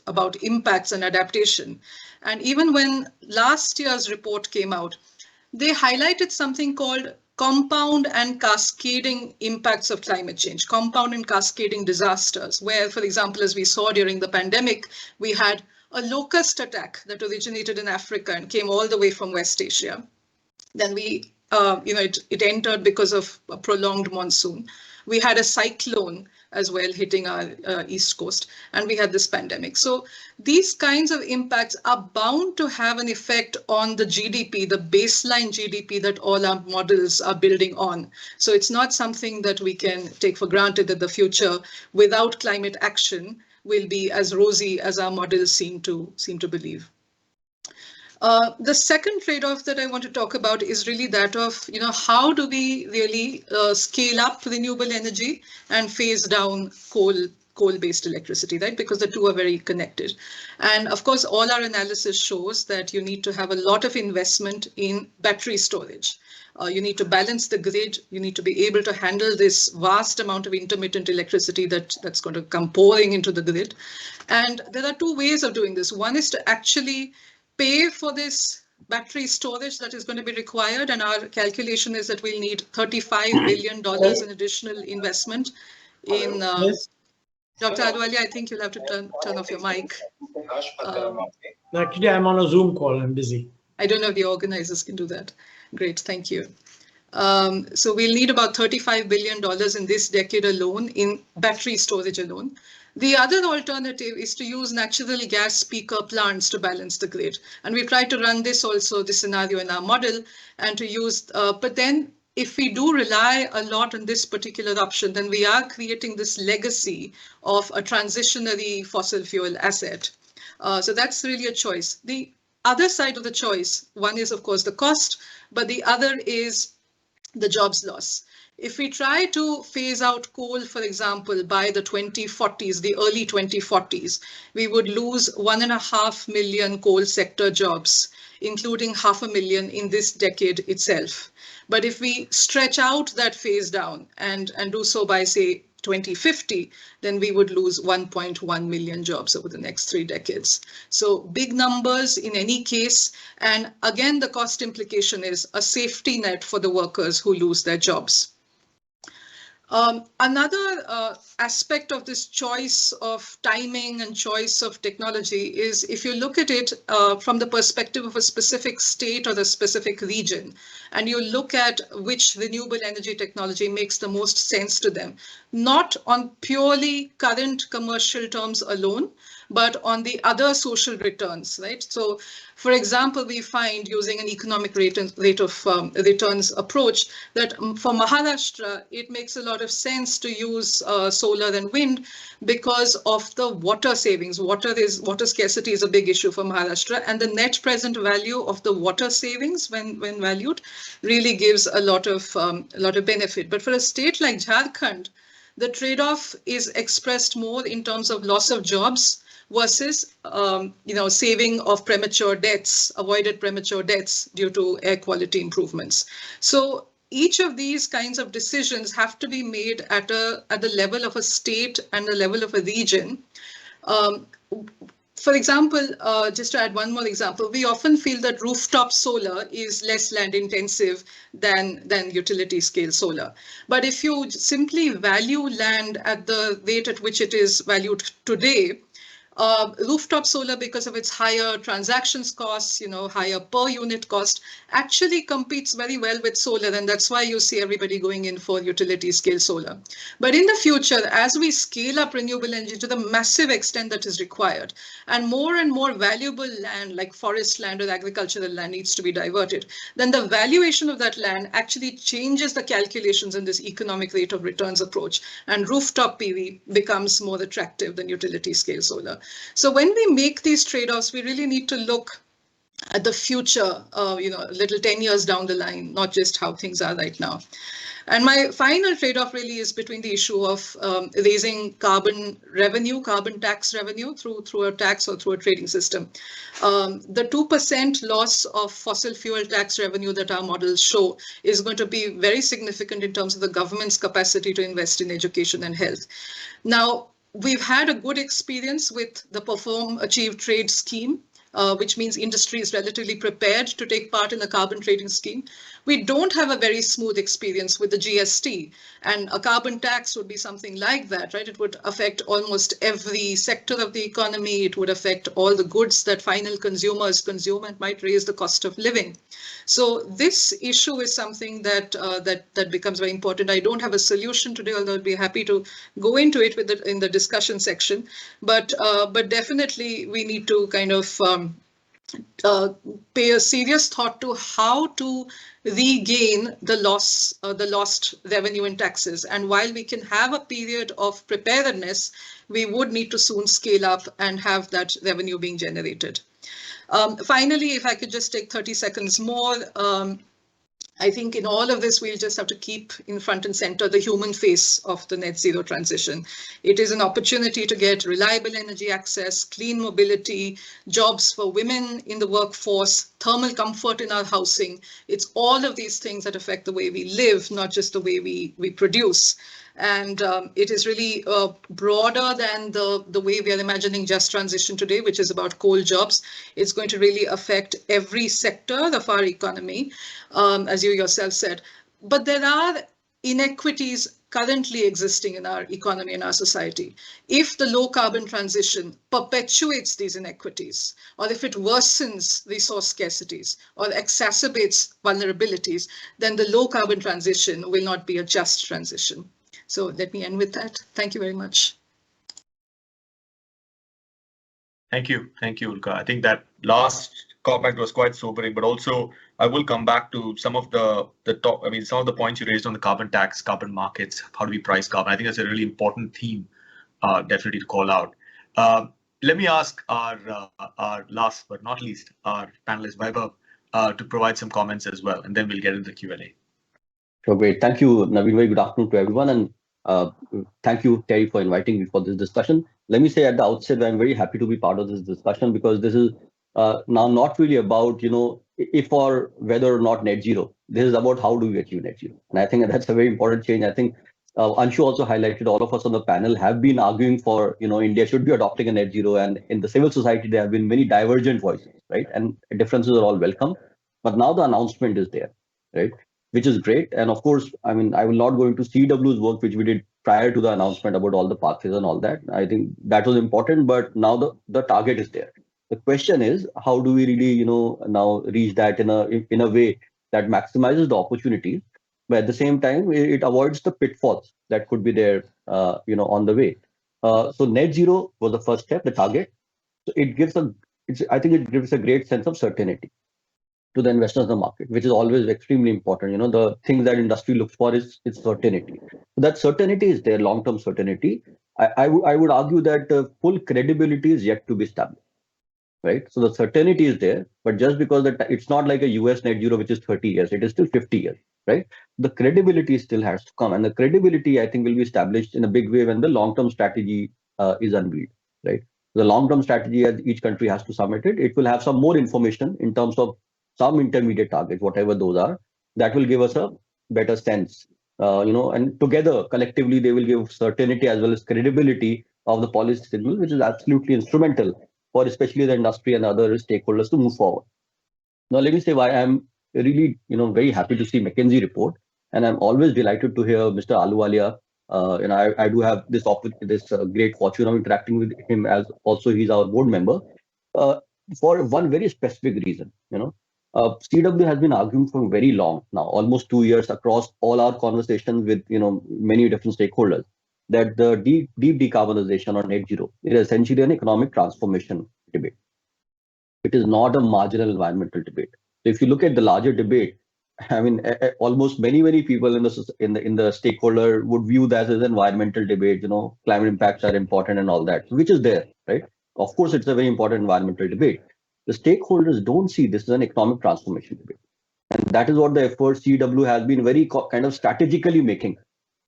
about impacts and adaptation. And even when last year's report came out, they highlighted something called compound and cascading impacts of climate change, compound and cascading disasters, where, for example, as we saw during the pandemic, we had a locust attack that originated in Africa and came all the way from West Asia. Then it entered because of a prolonged monsoon. We had a cyclone as well hitting our East Coast, and we had this pandemic. So these kinds of impacts are bound to have an effect on the GDP, the baseline GDP that all our models are building on. So it's not something that we can take for granted that the future without climate action will be as rosy as our models seem to believe. The second trade-off that I want to talk about is really that of, how do we really scale up renewable energy and phase down coal-based electricity, right? Because the two are very connected. And of course, all our analysis shows that you need to have a lot of investment in battery storage. You need to balance the grid. You need to be able to handle this vast amount of intermittent electricity that's going to come pouring into the grid. And there are two ways of doing this. One is to actually pay for this battery storage that is going to be required. And our calculation is that we'll need $35 billion in additional investment in... Dr. Alwali, I think you'll have to turn off your mic. Actually, I'm on a Zoom call. I'm busy. I don't know if the organizers can do that. Great, thank you. So we'll need about $35 billion in this decade alone in battery storage alone. The other alternative is to use natural gas peaker plants to balance the grid. And we've tried to run this scenario in our model, and to use, but then if we do rely a lot on this particular option, then we are creating this legacy of a transitionary fossil fuel asset. So that's really a choice. The other side of the choice, one is of course the cost, but the other is the jobs loss. If we try to phase out coal, for example, by the 2040s, the early 2040s, we would lose 1.5 million coal sector jobs, including 500,000 in this decade itself. But if we stretch out that phase down and do so by, say, 2050, then we would lose 1.1 million jobs over the next 3 decades. So big numbers in any case. And again, the cost implication is a safety net for the workers who lose their jobs. Another aspect of this choice of timing and choice of technology is, if you look at it from the perspective of a specific state or a specific region, and you look at which renewable energy technology makes the most sense to them, not on purely current commercial terms alone, but on the other social returns, right? So, for example, we find, using an economic rate of returns approach, that for Maharashtra, it makes a lot of sense to use solar and wind because of the water savings. Water scarcity is a big issue for Maharashtra, and the net present value of the water savings, when valued, really gives a lot of benefit. But for a state like Jharkhand, the trade-off is expressed more in terms of loss of jobs versus, saving of premature deaths, avoided premature deaths due to air quality improvements. So each of these kinds of decisions have to be made at the level of a state and the level of a region. For example, just to add one more example, we often feel that rooftop solar is less land intensive than utility scale solar. But if you simply value land at the rate at which it is valued today, rooftop solar, because of its higher transactions costs, higher per unit cost, actually competes very well with solar. And that's why you see everybody going in for utility scale solar. But in the future, as we scale up renewable energy to the massive extent that is required, and more valuable land like forest land or agricultural land needs to be diverted, then the valuation of that land actually changes the calculations in this economic rate of returns approach. And rooftop PV becomes more attractive than utility scale solar. So when we make these trade-offs, we really need to look at the future, a little 10 years down the line, not just how things are right now. And my final trade-off really is between the issue of raising carbon tax revenue through a tax or through a trading system. The 2% loss of fossil fuel tax revenue that our models show is going to be very significant in terms of the government's capacity to invest in education and health. Now, we've had a good experience with the Perform, Achieve, Trade scheme, which means industry is relatively prepared to take part in the carbon trading scheme. We don't have a very smooth experience with the GST, and a carbon tax would be something like that, right? It would affect almost every sector of the economy. It would affect all the goods that final consumers consume and might raise the cost of living. So this issue is something that that becomes very important. I don't have a solution today, although I'd be happy to go into it in the discussion section. But definitely we need to kind of pay a serious thought to how to regain the lost revenue in taxes. And while we can have a period of preparedness, we would need to soon scale up and have that revenue being generated. Finally, if I could just take 30 seconds more, I think in all of this, we'll just have to keep in front and center the human face of the net zero transition. It is an opportunity to get reliable energy access, clean mobility, jobs for women in the workforce, thermal comfort in our housing. It's all of these things that affect the way we live, not just the way we produce. And it is really broader than the way we are imagining just transition today, which is about coal jobs. It's going to really affect every sector of our economy, as you yourself said. But there are inequities currently existing in our economy and our society. If the low carbon transition perpetuates these inequities, or if it worsens resource scarcities or exacerbates vulnerabilities, then the low carbon transition will not be a just transition. So let me end with that. Thank you very much. Thank you, Ulka. I think that last comment was quite sobering, but also I will come back to some of the top. I mean, some of the points you raised on the carbon tax, carbon markets. How do we price carbon? I think that's a really important theme, definitely to call out. Let me ask our last but not least, our panelist Vaibhav, to provide some comments as well, and then we'll get into the Q&A. So great. Thank you, Naveen. Very good afternoon to everyone. And thank you, TERI, for inviting me for this discussion. Let me say at the outset that I'm very happy to be part of this discussion, because this is now not really about, if or whether or not net zero. This is about how do we achieve net zero. And I think that's a very important change. I think Anshu also highlighted, all of us on the panel have been arguing for, India should be adopting a net zero. And in the civil society, there have been many divergent voices, right? And differences are all welcome. But now the announcement is there, right? Which is great. And of course, I mean, I will not go into CW's work, which we did prior to the announcement about all the pathways and all that. I think that was important, but now the target is there. The question is, how do we really, now reach that in a way that maximizes the opportunities, but at the same time, it avoids the pitfalls that could be there, on the way. So net zero was the first step, the target. So I think it gives a great sense of certainty to the investors in the market, which is always extremely important. The things that industry looks for is certainty. So that certainty is there, long-term certainty. I would argue that full credibility is yet to be established, right? So the certainty is there, but just because it's not like a US net zero, which is 30 years, it is still 50 years, right? The credibility still has to come, and the credibility, I think, will be established in a big way when the long-term strategy is unveiled, right? The long-term strategy, as each country has to submit it, it will have some more information in terms of some intermediate targets, whatever those are, that will give us a better sense, and together, collectively, they will give certainty as well as credibility of the policy signal, which is absolutely instrumental for especially the industry and other stakeholders to move forward. Now, let me say why I'm really, very happy to see McKinsey report, and I'm always delighted to hear Mr. Ahluwalia. I do have this great fortune of interacting with him, as also he's our board member, for one very specific reason. CW has been arguing for very long now, almost 2 years, across all our conversations with many different stakeholders, that the deep decarbonization or net zero is essentially an economic transformation debate. It is not a marginal environmental debate. So if you look at the larger debate, I mean, almost many people in the stakeholder would view that as an environmental debate. Climate impacts are important and all that, which is there, right? Of course, it's a very important environmental debate. the stakeholders don't see this as an economic transformation debate. And that is what the effort CW has been very kind of strategically making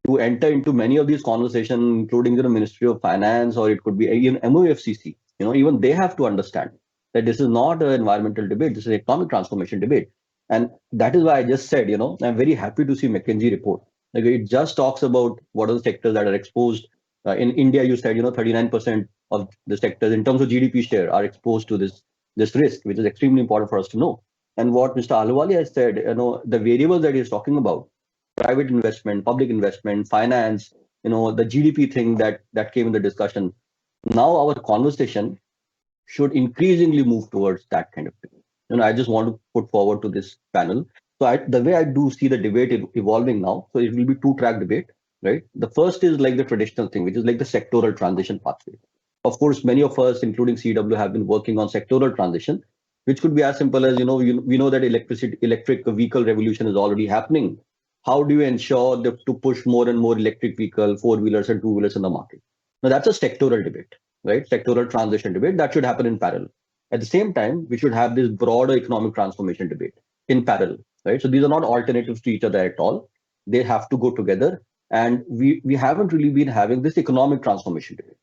to enter into many of these conversations, including the Ministry of Finance, or it could be even MOFCC. Even they have to understand that this is not an environmental debate, this is an economic transformation debate. And that is why I just said, I'm very happy to see McKinsey report. Like, it just talks about what are the sectors that are exposed. In India, you said, 39% of the sectors in terms of GDP share are exposed to this risk, which is extremely important for us to know. And what Mr. Ahluwalia has said, the variables that he's talking about, private investment, public investment, finance, the GDP thing that came in the discussion. Now our conversation should increasingly move towards that kind of thing. I just want to put forward to this panel. So the way I do see the debate evolving now, so it will be two-track debate, right? The first is like the traditional thing, which is like the sectoral transition pathway. Of course, many of us, including CW, have been working on sectoral transition, which could be as simple as, we know that electric vehicle revolution is already happening. How do you ensure to push more and more electric vehicle, four-wheelers and two-wheelers in the market? Now, that's a sectoral debate, right? Sectoral transition debate that should happen in parallel. At the same time, we should have this broader economic transformation debate in parallel, right? So these are not alternatives to each other at all. They have to go together. And we haven't really been having this economic transformation debate,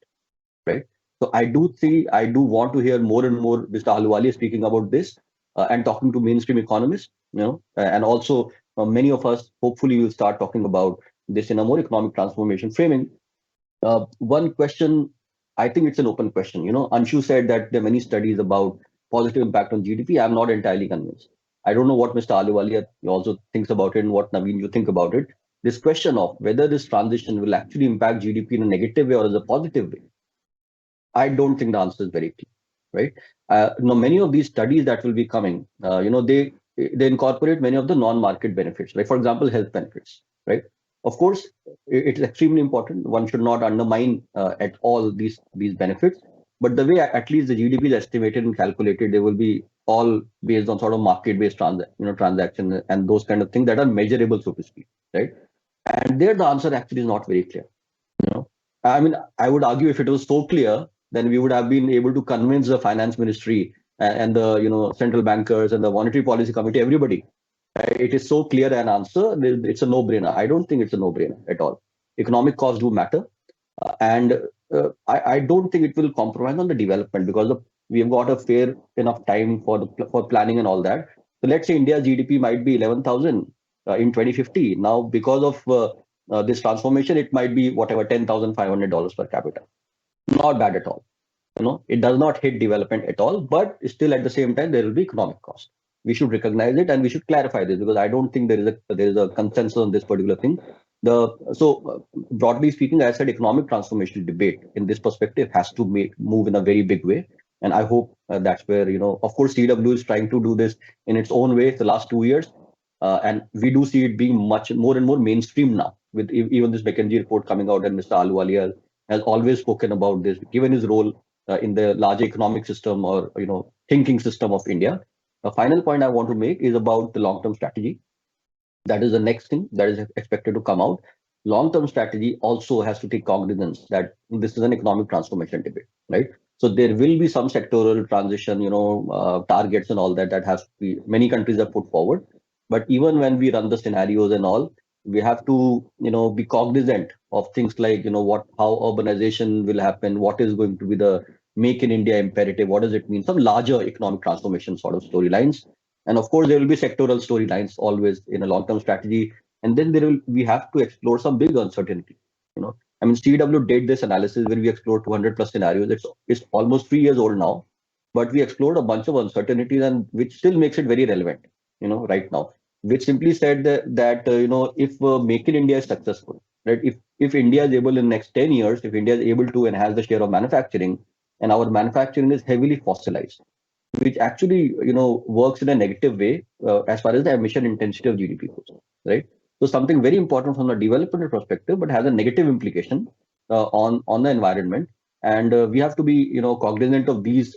right? So I do want to hear more and more Mr. Ahluwalia speaking about this and talking to mainstream economists, and also many of us hopefully will start talking about this in a more economic transformation framing. One question, I think it's an open question. Anshu said that there are many studies about positive impact on GDP. I'm not entirely convinced. I don't know what Mr. Ahluwalia also thinks about it and what Naveen you think about it. This question of whether this transition will actually impact GDP in a negative way or as a positive way, I don't think the answer is very clear, right? Many of these studies that will be coming, they incorporate many of the non-market benefits, like for example, health benefits, right? Of course, it is extremely important. One should not undermine at all these benefits, but the way at least the GDP is estimated and calculated, they will be all based on sort of market-based transaction and those kind of things that are measurable, so to speak, right? And there, the answer actually is not very clear. I mean, I would argue if it was so clear, then we would have been able to convince the finance ministry and the central bankers and the monetary policy committee, everybody. It is so clear an answer. It's a no-brainer. I don't think it's a no-brainer at all. Economic costs do matter, and I don't think it will compromise on the development because we have got a fair enough time for planning and all that. So let's say India's GDP might be 11,000 in 2050. Now, because of this transformation, it might be whatever $10,500 per capita. Not bad at all. It does not hit development at all, but still at the same time there will be economic cost. We should recognize it and we should clarify this because I don't think there is a consensus on this particular thing. So broadly speaking, I said economic transformation debate in this perspective has to move in a very big way, and I hope that's where of course CW is trying to do this in its own way the last 2 years, and we do see it being much more and more mainstream now with even this McKinsey report coming out, and Mr. Ahluwalia has always spoken about this, given his role in the larger economic system or thinking system of India. The final point I want to make is about the long-term strategy. That is the next thing that is expected to come out. Long-term strategy also has to take cognizance that this is an economic transformation debate, right? So there will be some sectoral transition, targets and all that has to be, many countries have put forward. But even when we run the scenarios and all, we have to, be cognizant of things like, how urbanization will happen, what is going to be the Make in India imperative, what does it mean? Some larger economic transformation sort of storylines. And of course, there will be sectoral storylines always in a long-term strategy. And then we have to explore some big uncertainty. I mean, CW did this analysis where we explored 200 plus scenarios. It's almost 3 years old now, but we explored a bunch of uncertainties and which still makes it very relevant, right now, which simply said that if Make in India is successful, right? If India is able in the next 10 years, if India is able to enhance the share of manufacturing, and our manufacturing is heavily fossilized, which actually works in a negative way as far as the emission intensity of GDP goes, right? So something very important from the development perspective, but has a negative implication on the environment, and we have to be cognizant of these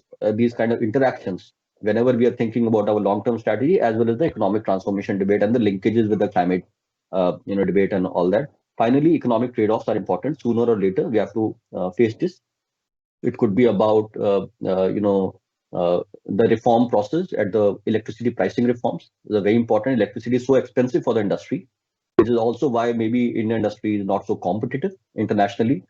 kind of interactions whenever we are thinking about our long-term strategy as well as the economic transformation debate and the linkages with the climate debate and all that. Finally, economic trade-offs are important. Sooner or later, we have to face this. It could be about the reform process at the electricity pricing reforms. They're very important. Electricity is so expensive for the industry. This is also why maybe Indian industry is not so competitive internationally.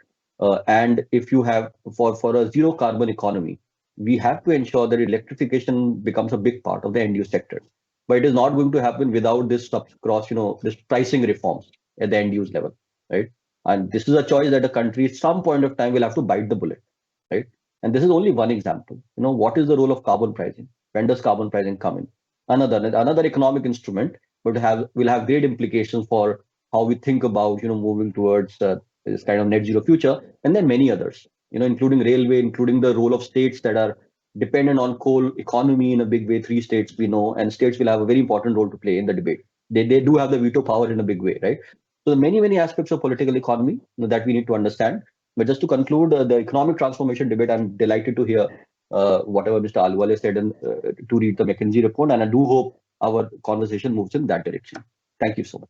And if you have for a zero carbon economy, we have to ensure that electrification becomes a big part of the end use sector. But it is not going to happen without this this pricing reforms at the end use level, right? And this is a choice that a country at some point of time will have to bite the bullet, right? And this is only one example. What is the role of carbon pricing? When does carbon pricing come in? Another economic instrument, but will have great implications for how we think about moving towards this kind of net zero future, and then many others. Including railway, including the role of states that are dependent on coal economy in a big way. 3 states we know, and states will have a very important role to play in the debate. They do have the veto power in a big way, right? So many aspects of political economy that we need to understand. But just to conclude the economic transformation debate, I'm delighted to hear whatever Mr. Alwale said and to read the McKinsey report, and I do hope our conversation moves in that direction. Thank you so much.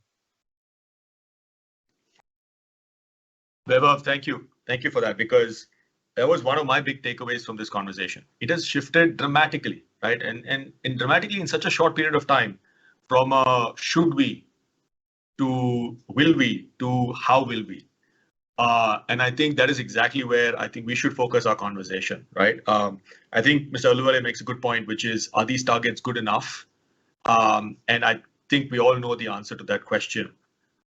Vaibhav, thank you. Thank you for that, because that was one of my big takeaways from this conversation. It has shifted dramatically, right? And dramatically in such a short period of time, from should we to will we to how will we. And I think that is exactly where I think we should focus our conversation, right? I think Mr. Alwale makes a good point, which is, are these targets good enough? And I think we all know the answer to that question.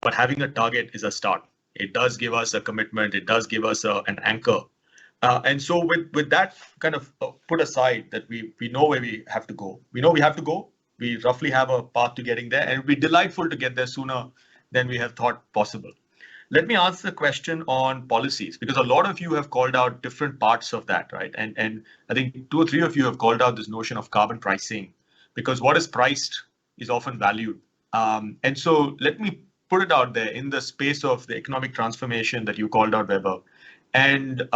But having a target is a start. It does give us a commitment. It does give us an anchor. And so with that kind of put aside, that we know where we have to go. We know we have to go. We roughly have a path to getting there, and it would be delightful to get there sooner than we have thought possible. Let me answer the question on policies, because a lot of you have called out different parts of that, right? And I think 2 or 3 of you have called out this notion of carbon pricing, because what is priced is often valued. And so let me put it out there in the space of the economic transformation that you called out, Weber. And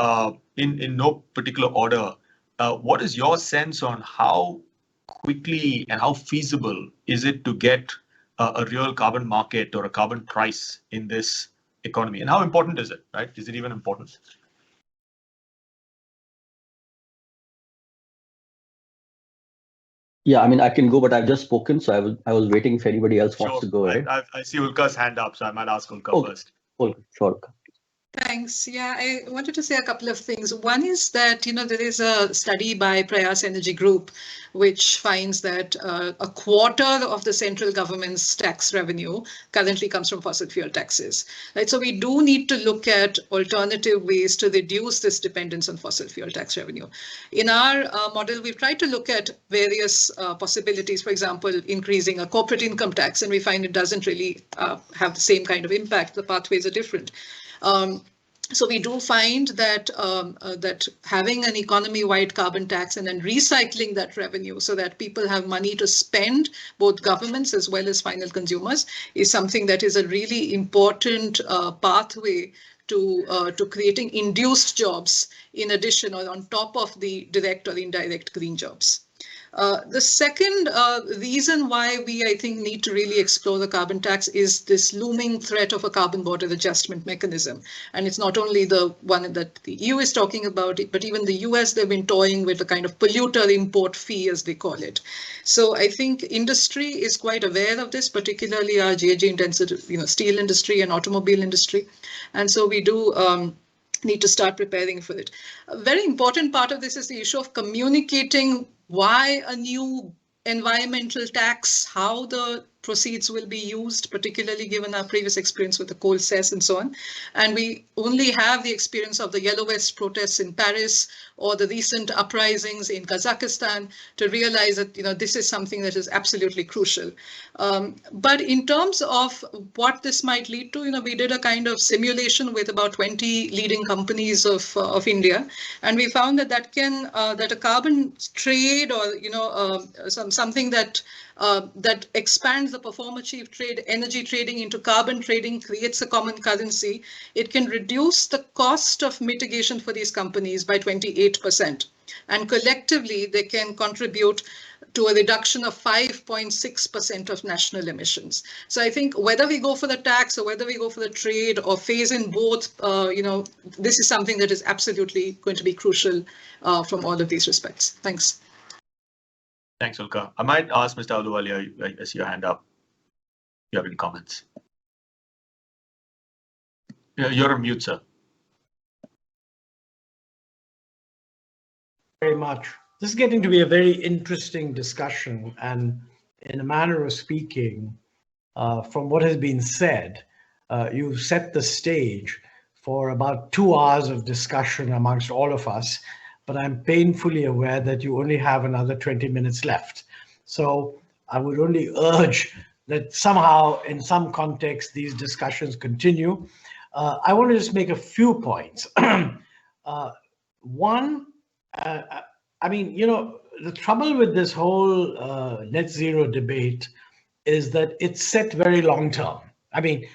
in no particular order, what is your sense on how quickly and how feasible is it to get a real carbon market or a carbon price in this economy? And how important is it, right? Is it even important? Yeah, I mean, I can go, but I've just spoken, so I was waiting if anybody else wants to go, right? I see Ulka's hand up, so I might ask Ulka first. Okay, sure. Thanks. Yeah, I wanted to say a couple of things. One is that, there is a study by Prayas Energy Group, which finds that a quarter of the central government's tax revenue currently comes from fossil fuel taxes. Right? So we do need to look at alternative ways to reduce this dependence on fossil fuel tax revenue. In our model, we've tried to look at various possibilities, for example, increasing a corporate income tax, and we find it doesn't really have the same kind of impact. The pathways are different. So we do find that that having an economy-wide carbon tax and then recycling that revenue so that people have money to spend, both governments as well as final consumers, is something that is a really important pathway to creating induced jobs in addition or on top of the direct or indirect green jobs. The second reason why we, I think, need to really explore the carbon tax is this looming threat of a carbon border adjustment mechanism. And it's not only the one that the EU is talking about, but even the US, they've been toying with a kind of polluter import fee, as they call it. So I think industry is quite aware of this, particularly our GHG-intensive steel industry and automobile industry. And so we do need to start preparing for it. A very important part of this is the issue of communicating why a new environmental tax, how the proceeds will be used, particularly given our previous experience with the coal cess and so on. And we only have the experience of the Yellow Vest protests in Paris or the recent uprisings in Kazakhstan to realize that this is something that is absolutely crucial. But in terms of what this might lead to, we did a kind of simulation with about 20 leading companies of India, and we found that that a carbon trade or something that expands the perform achieve trade, energy trading into carbon trading, creates a common currency. It can reduce the cost of mitigation for these companies by 28%. And collectively, they can contribute to a reduction of 5.6% of national emissions. So I think whether we go for the tax or whether we go for the trade or phase in both, this is something that is absolutely going to be crucial from all of these respects. Thanks. Thanks, Ulka. I might ask Mr. Ahluwalia, I see your hand up. Do you have any comments? You're on mute, sir. Very much. This is getting to be a very interesting discussion, and in a manner of speaking, from what has been said, you've set the stage for about 2 hours of discussion amongst all of us, but I'm painfully aware that you only have another 20 minutes left. So I would only urge that somehow, in some context, these discussions continue. I want to just make a few points. One, I mean, you know, the trouble with this whole net zero debate is that it's set very long term. I mean,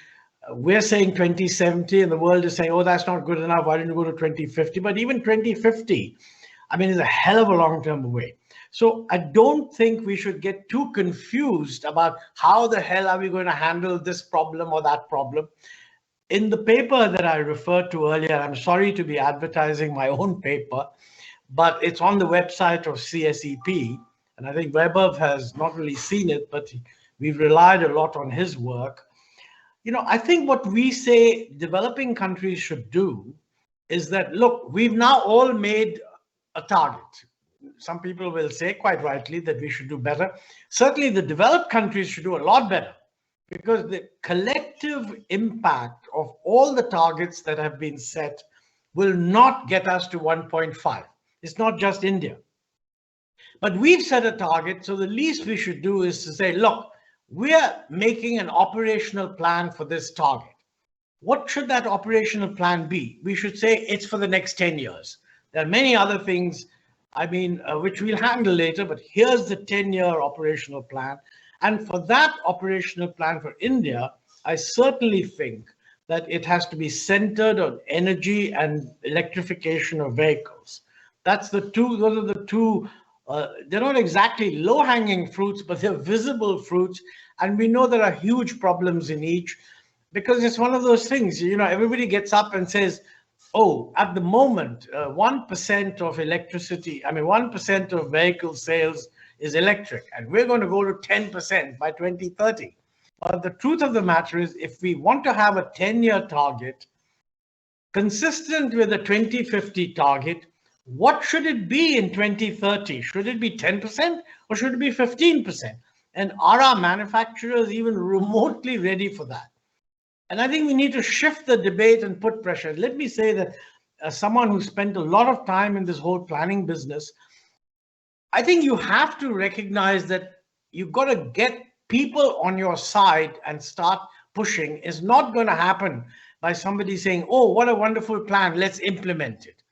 we're saying 2070 and the world is saying, oh, that's not good enough. Why don't you go to 2050? But even 2050, I mean, is a hell of a long term away. So I don't think we should get too confused about how the hell are we going to handle this problem or that problem. In the paper that I referred to earlier, I'm sorry to be advertising my own paper, but it's on the website of CSEP. And I think Vaibhav has not really seen it, but we've relied a lot on his work. You know, I think what we say developing countries should do is that, look, we've now all made a target. Some people will say quite rightly that we should do better. Certainly the developed countries should do a lot better, because the collective impact of all the targets that have been set will not get us to 1.5. It's not just India. But we've set a target, so the least we should do is to say, look, we're making an operational plan for this target. What should that operational plan be? We should say it's for the next 10 years. There are many other things, I mean, which we'll handle later, but here's the 10-year operational plan. And for that operational plan for India, I certainly think that it has to be centered on energy and electrification of vehicles. That's the two, those are the two, they're not exactly low-hanging fruits, but they're visible fruits. And we know there are huge problems in each, because it's one of those things, you know, everybody gets up and says, oh, at the moment, 1% of electricity, I mean, 1% of vehicle sales is electric, and we're going to go to 10% by 2030. But the truth of the matter is, if we want to have a 10-year target consistent with the 2050 target, what should it be in 2030? Should it be 10% or should it be 15%? And are our manufacturers even remotely ready for that? And I think we need to shift the debate and put pressure. Let me say that as someone who spent a lot of time in this whole planning business, I think you have to recognize that you've got to get people on your side and start pushing. It's not going to happen by somebody saying, oh, what a wonderful plan, let's implement it.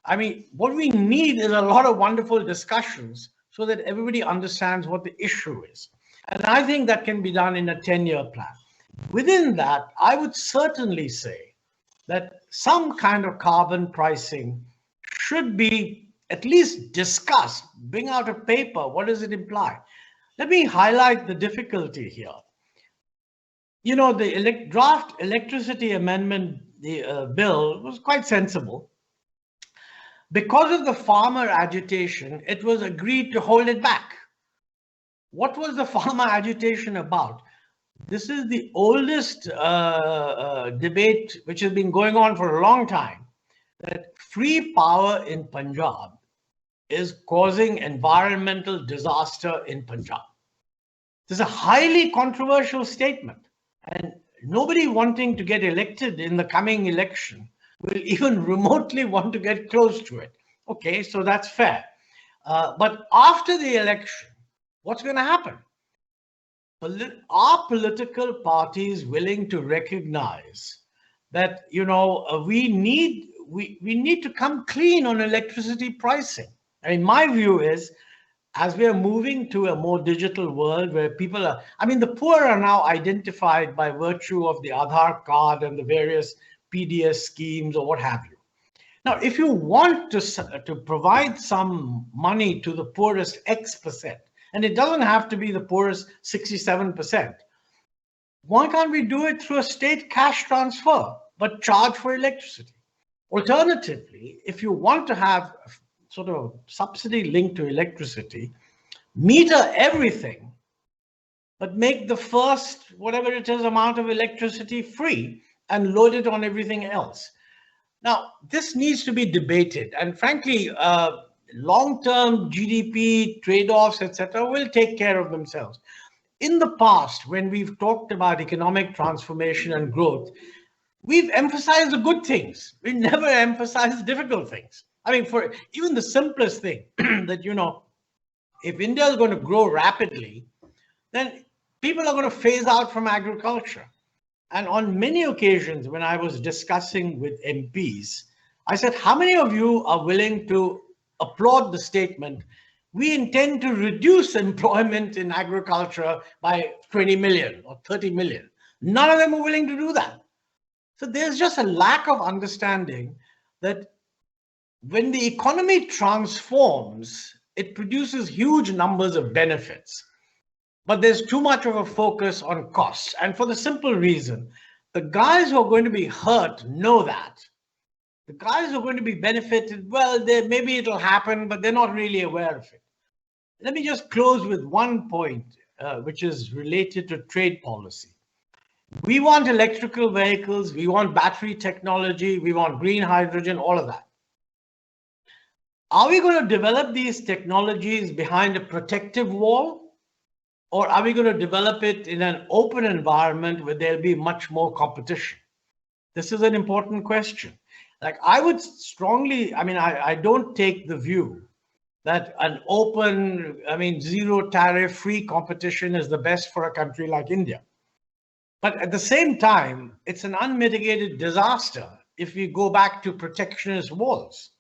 I mean, what we need is a lot of wonderful discussions so that everybody understands what the issue is. And I think that can be done in a 10-year plan. Within that, I would certainly say that some kind of carbon pricing should be at least discussed. Bring out a paper. What does it imply? Let me highlight the difficulty here. You know, the draft electricity amendment bill was quite sensible. Because of the farmer agitation, it was agreed to hold it back. What was the farmer agitation about? This is the oldest debate which has been going on for a long time, that free power in Punjab is causing environmental disaster in Punjab. This is a highly controversial statement, and nobody wanting to get elected in the coming election will even remotely want to get close to it. Okay, so that's fair. But after the election, what's going to happen? Are political parties willing to recognize that, you know, we need to come clean on electricity pricing? I mean, my view is, as we are moving to a more digital world where people are, I mean, the poor are now identified by virtue of the Aadhaar card and the various PDS schemes or what have you. Now, if you want to provide some money to the poorest X%, and it doesn't have to be the poorest 67%, why can't we do it through a state cash transfer, but charge for electricity? Alternatively, if you want to have sort of subsidy linked to electricity, meter everything, but make the first, whatever it is, amount of electricity free and load it on everything else. Now, this needs to be debated. And frankly, long-term GDP trade-offs, etc., will take care of themselves. In the past, when we've talked about economic transformation and growth, we've emphasized the good things. We never emphasized difficult things. I mean, for even the simplest thing that, you know, if India is going to grow rapidly, then people are going to phase out from agriculture. And on many occasions, when I was discussing with MPs, I said, how many of you are willing to applaud the statement, we intend to reduce employment in agriculture by 20 million or 30 million? None of them are willing to do that. So there's just a lack of understanding that when the economy transforms, it produces huge numbers of benefits. But there's too much of a focus on costs. And for the simple reason, the guys who are going to be hurt know that. The guys who are going to be benefited, well, maybe it'll happen, but they're not really aware of it. Let me just close with one point, which is related to trade policy. We want electrical vehicles, we want battery technology, we want green hydrogen, all of that. Are we going to develop these technologies behind a protective wall? Or are we going to develop it in an open environment where there'll be much more competition? This is an important question. Like, I would strongly, I mean, I don't take the view that an open, zero tariff free competition is the best for a country like India. But at the same time, it's an unmitigated disaster if we go back to protectionist walls.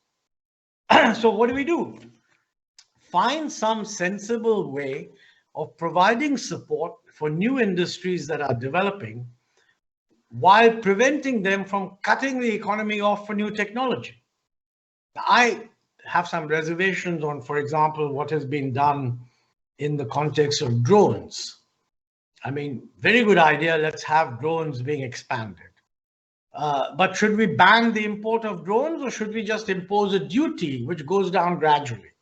So what do? Find some sensible way of providing support for new industries that are developing while preventing them from cutting the economy off for new technology. I have some reservations on, for example, what has been done in the context of drones. I mean, very good idea, let's have drones being expanded. But should we ban the import of drones, or should we just impose a duty which goes down gradually?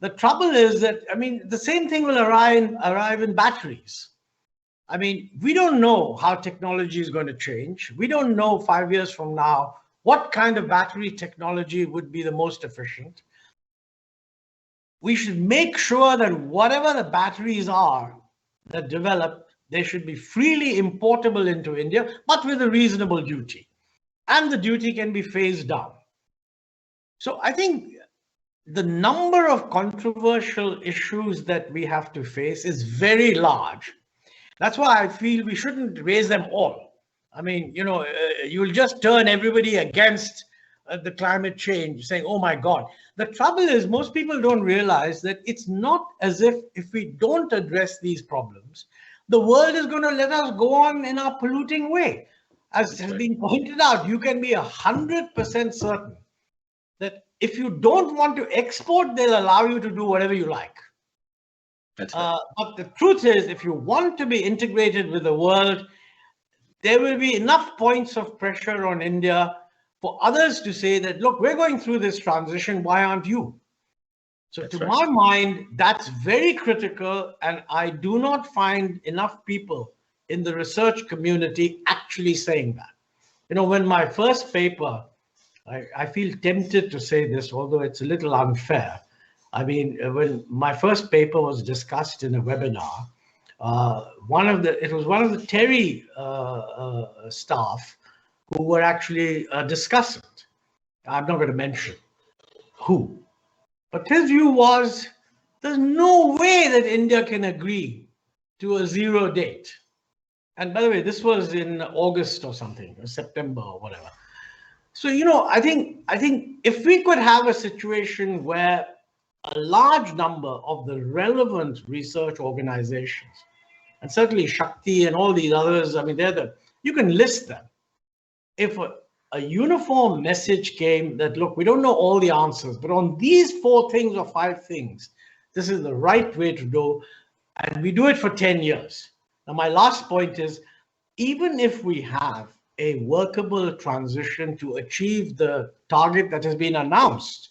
The trouble is that, the same thing will arrive in batteries. We don't know how technology is going to change. We don't know 5 years from now what kind of battery technology would be the most efficient. We should make sure that whatever the batteries are that develop, they should be freely importable into India, but with a reasonable duty. And the duty can be phased down. So I think the number of controversial issues that we have to face is very large. That's why I feel we shouldn't raise them all. You'll just turn everybody against the climate change, saying, oh my God. The trouble is, most people don't realize that it's not as if we don't address these problems, the world is going to let us go on in our polluting way. As has been pointed out, you can be 100% certain that if you don't want to export, they'll allow you to do whatever you like. That's right. But the truth is, if you want to be integrated with the world, there will be enough points of pressure on India for others to say that, look, we're going through this transition, why aren't you? So That's to right. my mind, that's very critical, and I do not find enough people in the research community actually saying that. When my first paper, I feel tempted to say this, although it's a little unfair. When my first paper was discussed in a webinar, it was one of the TERI staff who were actually discussing it. I'm not going to mention who, but his view was there's no way that India can agree to a zero date. And by the way, this was in August or something, or September or whatever. So, I think if we could have a situation where a large number of the relevant research organizations, and certainly Shakti and all these others, you can list them. If a uniform message came that, look, we don't know all the answers, but on these 4 things or 5 things, this is the right way to do, and we do it for 10 years. Now, my last point is, even if we have a workable transition to achieve the target that has been announced,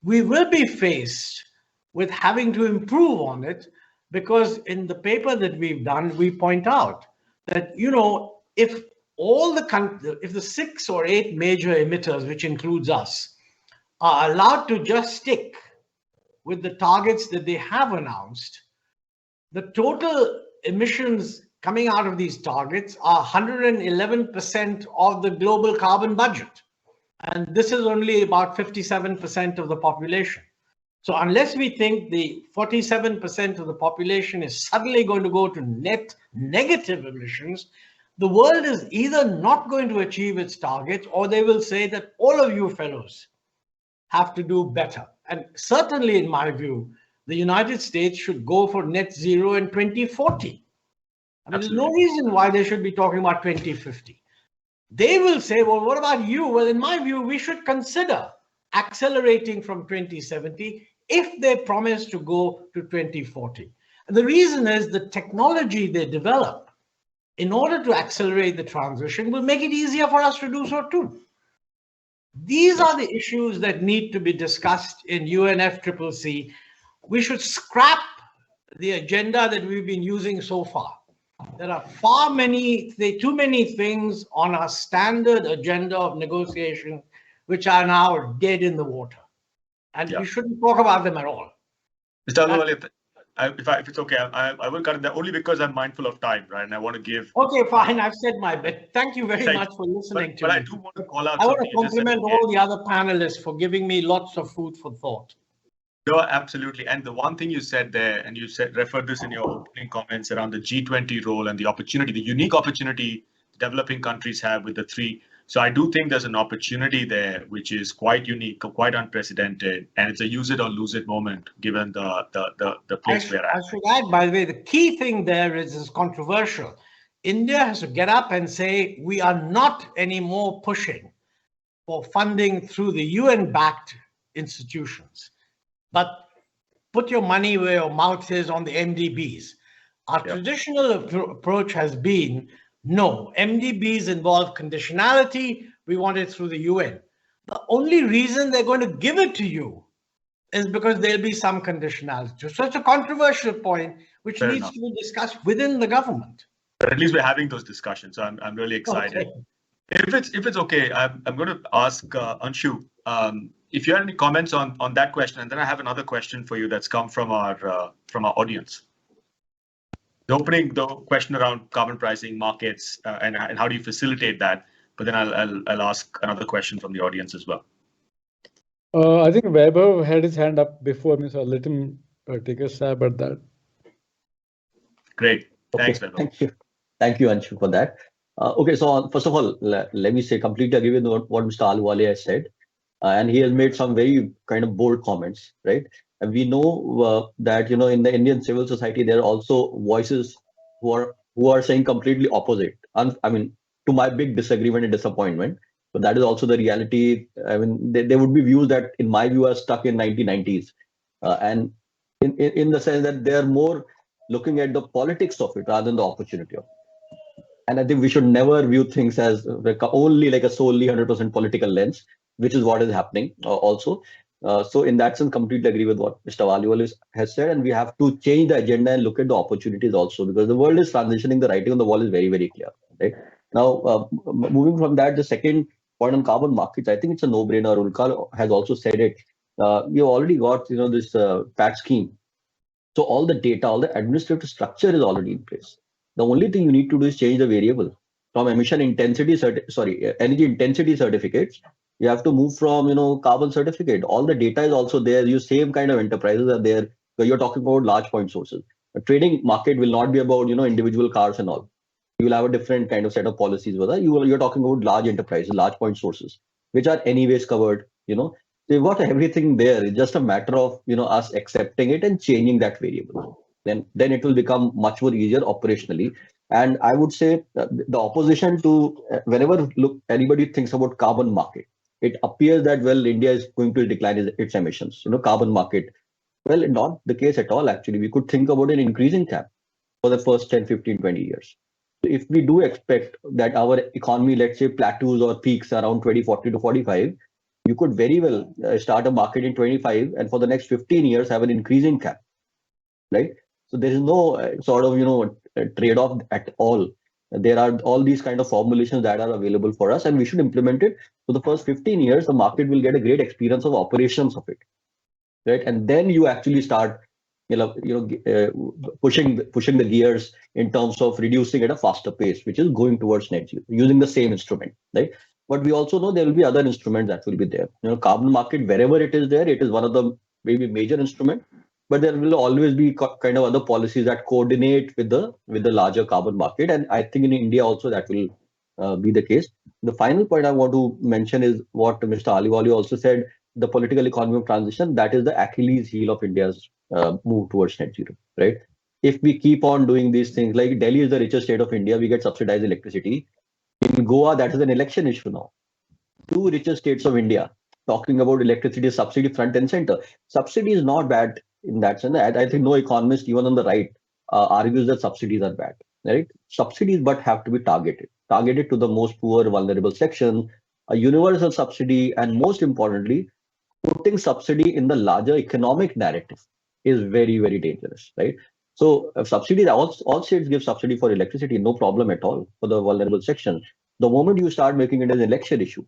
we will be faced with having to improve on it, because in the paper that we've done, we point out that, if if the 6 or 8 major emitters, which includes us, are allowed to just stick with the targets that they have announced, the total emissions coming out of these targets are 111% of the global carbon budget. And this is only about 57% of the population. So unless we think the 47% of the population is suddenly going to go to net negative emissions, the world is either not going to achieve its targets, or they will say that all of you fellows have to do better. And certainly, in my view, the United States should go for net zero in 2040. I mean, there's no reason why they should be talking about 2050. They will say, well, what about you? Well, in my view, we should consider accelerating from 2070 if they promise to go to 2040. And the reason is the technology they develop in order to accelerate the transition will make it easier for us to do so too. These are the issues that need to be discussed in UNFCCC. We should scrap the agenda that we've been using so far. There are too many things on our standard agenda of negotiation which are now dead in the water. And we shouldn't talk about them at all. Mr. Aluwal, if it's okay, I will cut it there only because I'm mindful of time, right? And I want to give... Okay, fine. I've said my bit. Thank you very much for listening to me. But I do want to call out... I want to compliment all the other panelists for giving me lots of food for thought. No, absolutely. And the one thing you said there, and you referred this in your opening comments around the G20 role and the opportunity, the unique opportunity developing countries have with the 3. So I do think there's an opportunity there, which is quite unique, quite unprecedented, and it's a use it or lose it moment, given the place we're at. I should add, by the way, the key thing there is controversial. India has to get up and say, we are not anymore pushing for funding through the UN-backed institutions, but put your money where your mouth is on the MDBs. Our traditional approach has been, no, MDBs involve conditionality. We want it through the UN. The only reason they're going to give it to you is because there'll be some conditionality. So it's a controversial point which needs to be discussed within the government. But at least we're having those discussions. So I'm really excited. Okay. If it's okay, I'm going to ask Anshu if you have any comments on that question, and then I have another question for you that's come from our audience. The question around carbon pricing, markets, and how do you facilitate that? But then I'll ask another question from the audience as well. I think Weber had his hand up before me, so I'll let him take a stab at that. Great. Thanks, Weber. Thank you, Anshu, for that. Okay, so first of all, let me say completely agree with what Mr. Aluwal has said. And he has made some very kind of bold comments, right? And we know that, in the Indian civil society, there are also voices who are saying completely opposite. I mean, to my big disagreement and disappointment, but that is also the reality. I mean, there would be views that, in my view, are stuck in 1990s. And in the sense that they're more looking at the politics of it rather than the opportunity of it. And I think we should never view things as only like a solely 100% political lens, which is what is happening also. So in that sense, completely agree with what Mr. Aluwal has said, and we have to change the agenda and look at the opportunities also, because the world is transitioning. The writing on the wall is very, very clear. Right now, moving from that, the second point on carbon markets, I think it's a no-brainer. Ulka has also said it. You've already got this PAT scheme, so all the data, all the administrative structure is already in place. The only thing you need to do is change the variable from energy intensity certificates. You have to move from, carbon certificate. All the data is also there. Your same kind of enterprises are there. So you're talking about large point sources. A trading market will not be about, individual cars and all. You will have a different kind of set of policies with that. You're talking about large enterprises, large point sources, which are anyways covered, So you've got everything there. It's just a matter of, us accepting it and changing that variable. Then it will become much more easier operationally. And I would say the opposition to whenever anybody thinks about carbon market, it appears that, well, India is going to decline its emissions, carbon market. Well, not the case at all, actually. We could think about an increasing cap for the first 10, 15, 20 years. So if we do expect that our economy, let's say, plateaus or peaks around 2040 to 45, You could very well start a market in 25 and for the next 15 years have an increasing cap, right? So there is no sort of, trade-off at all. There are all these kind of formulations that are available for us and we should implement it. For the first 15 years, the market will get a great experience of operations of it, right? And then you actually start, pushing the gears in terms of reducing at a faster pace, which is going towards net zero using the same instrument, right? But we also know there will be other instruments that will be there. Carbon market, wherever it is there, it is one of the maybe major instrument, but there will always be kind of other policies that coordinate with the larger carbon market. And I think in India also that will be the case. The final point I want to mention is what Mr. Aliwali also said, the political economy of transition, that is the Achilles heel of India's move towards net zero, right? If we keep on doing these things, like Delhi is the richest state of India, we get subsidized electricity. In Goa, that is an election issue now. Two richest states of India talking about electricity subsidy front and center. Subsidy is not bad in that sense. I think no economist, even on the right, argues that subsidies are bad, right? Subsidies, but have to be targeted to the most poor, vulnerable section, a universal subsidy, and most importantly, putting subsidy in the larger economic narrative is very, very dangerous, right? So subsidies, all states give subsidy for electricity, no problem at all for the vulnerable section. The moment you start making it an election issue,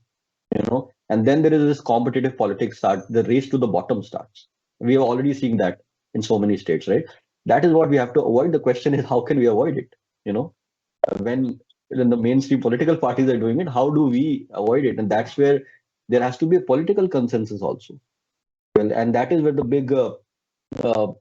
and then there is this competitive politics the race to the bottom starts. We have already seen that in so many states, right? That is what we have to avoid. The question is, how can we avoid it? When the mainstream political parties are doing it, how do we avoid it? And that's where there has to be a political consensus also. Well, and that is where the big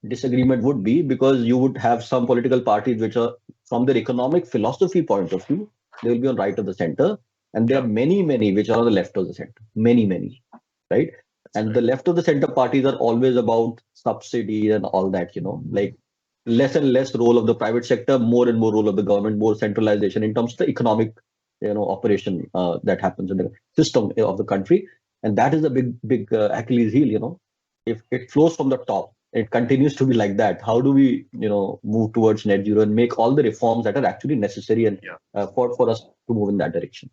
disagreement would be, because you would have some political parties which are, from their economic philosophy point of view, they will be on right of the center. And there are many, many which are on the left of the center. Many, right? And the left of the center parties are always about subsidies and all that, like less and less role of the private sector, more and more role of the government, more centralization in terms of the economic, operation that happens in the system of the country. And that is a big Achilles heel, if it flows from the top, it continues to be like that. How do we, move towards net zero and make all the reforms that are actually necessary and for us to move in that direction?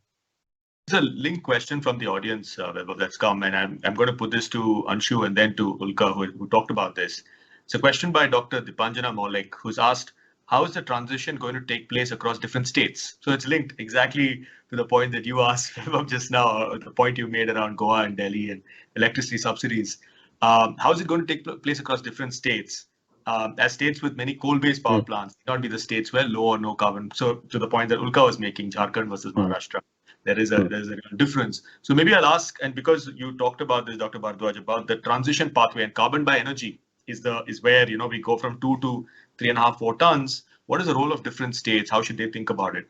There's a link question from the audience, that's come, and I'm going to put this to Anshu and then to Ulka, who talked about this. It's a question by Dr. Dipanjana Maulik, who's asked, how is the transition going to take place across different states? So it's linked exactly to the point that you asked just now, the point you made around Goa and Delhi and electricity subsidies. How is it going to take place across different states? As states with many coal-based power plants, not be the states where low or no carbon. So to the point that Ulka was making, Jharkhand versus Maharashtra, there is a real difference. So maybe I'll ask, and because you talked about this, Dr. Bhardwaj, about the transition pathway, and carbon by energy is where we go from 2 to 3.5, 4 tons. What is the role of different states? How should they think about it?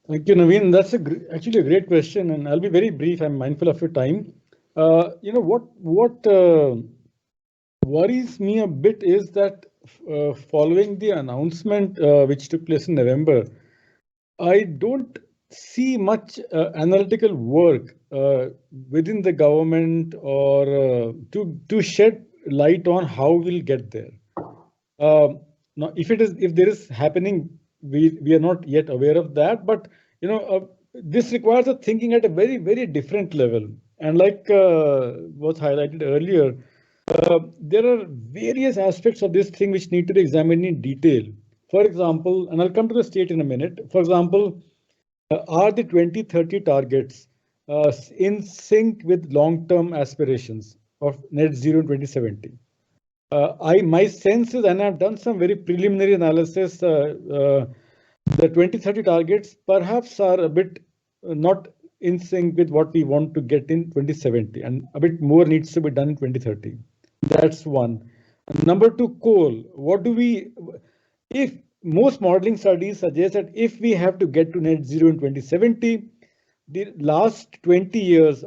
Thank you, Naveen. That's actually a great question, and I'll be very brief. I'm mindful of your time. What worries me a bit is that following the announcement which took place in November, I don't see much analytical work within the government or to shed light on how we'll get there. Now, if there is happening, we are not yet aware of that, but this requires a thinking at a very, very different level. And like was highlighted earlier, there are various aspects of this thing which need to be examined in detail. For example, and I'll come to the state in a minute. For example, are the 2030 targets in sync with long-term aspirations of net zero in 2070? My sense is, and I've done some very preliminary analysis, the 2030 targets perhaps are a bit not in sync with what we want to get in 2070, and a bit more needs to be done in 2030. That's one. Number two, coal. If most modeling studies suggest that if we have to get to net zero in 2070, the last 20 years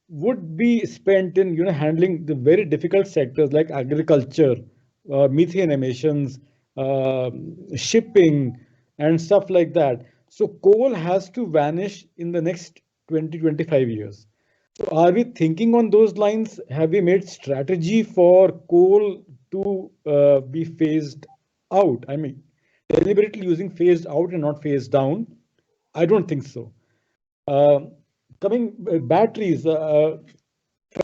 would be spent in handling the very difficult sectors like agriculture, methane emissions, shipping, and stuff like that. So coal has to vanish in the next 20-25 years. So are we thinking on those lines? Have we made strategy for coal to be phased out? I mean, deliberately using phased out and not phased down? I don't think so. coming batteries, for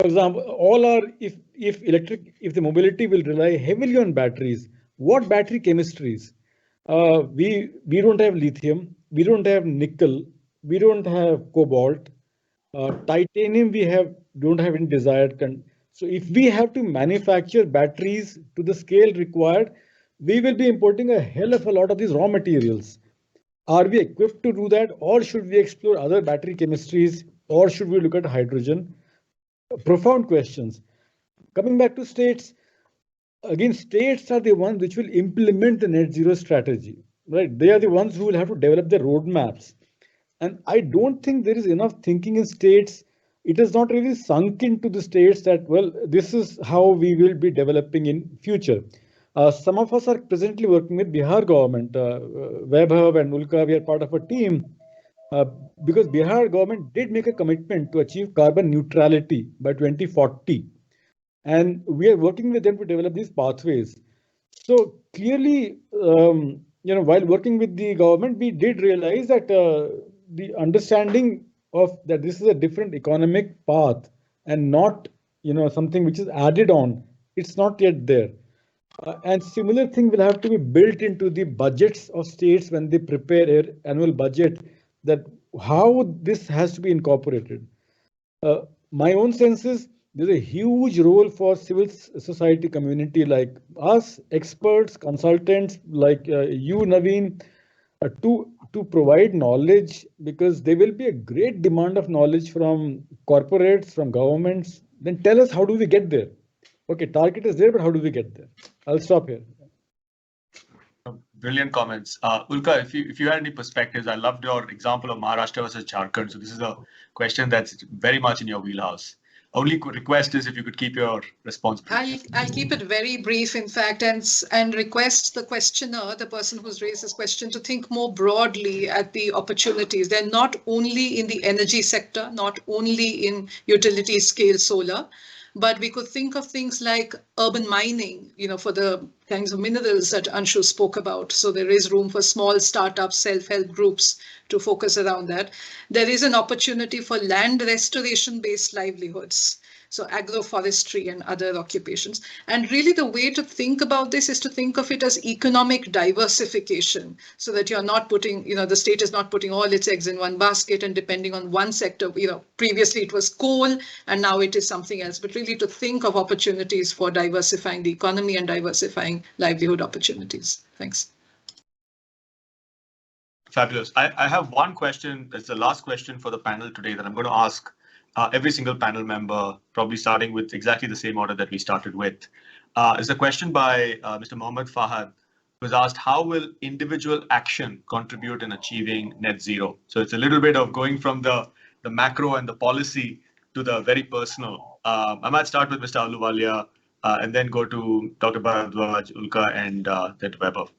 example, all are if the mobility will rely heavily on batteries, what battery chemistries? We don't have lithium, we don't have nickel, we don't have cobalt, titanium don't have any desired so if we have to manufacture batteries to the scale required, we will be importing a hell of a lot of these raw materials. Are we equipped to do that, or should we explore other battery chemistries, or should we look at hydrogen? Profound questions. Coming back to states, again, states are the ones which will implement the net zero strategy, right? They are the ones who will have to develop the roadmaps. And I don't think there is enough thinking in states. It has not really sunk into the states that, well, this is how we will be developing in future. Some of us are presently working with Bihar government. Vaibhav and Ulka, we are part of a team because Bihar government did make a commitment to achieve carbon neutrality by 2040. And we are working with them to develop these pathways. So clearly, while working with the government, we did realize that the understanding of that this is a different economic path and not, something which is added on. It's not yet there. And similar thing will have to be built into the budgets of states when they prepare their annual budget, that how this has to be incorporated. My own sense is there's a huge role for civil society community like us, experts, consultants like you, Naveen, to provide knowledge, because there will be a great demand of knowledge from corporates, from governments. Then tell us, how do we get there? Okay, target is there, but how do we get there? I'll stop here. Brilliant comments. Ulka, if you had any perspectives, I loved your example of Maharashtra versus Jharkhand. So this is a question that's very much in your wheelhouse. Only request is if you could keep your response brief. I'll keep it very brief, in fact, and request the questioner, the person who's raised this question, to think more broadly at the opportunities. They're not only in the energy sector, not only in utility scale solar, but we could think of things like urban mining, for the kinds of minerals that Anshu spoke about. So there is room for small startups, self-help groups to focus around that. There is an opportunity for land restoration-based livelihoods. So agroforestry and other occupations. And really the way to think about this is to think of it as economic diversification, so that you're not putting, the state is not putting all its eggs in one basket and depending on one sector. Previously it was coal and now it is something else, but really to think of opportunities for diversifying the economy and diversifying livelihood opportunities. Thanks. Fabulous. I have one question. That's the last question for the panel today that I'm going to ask every single panel member, probably starting with exactly the same order that we started with. Is a question by Mr. Mohammed Fahad, who was asked, how will individual action contribute in achieving net zero? So it's a little bit of going from the macro and the policy to the very personal. I might start with Mr. Ahluwalia and then go to Dr. Bhardwaj, Ulka, and then to Vaibhav.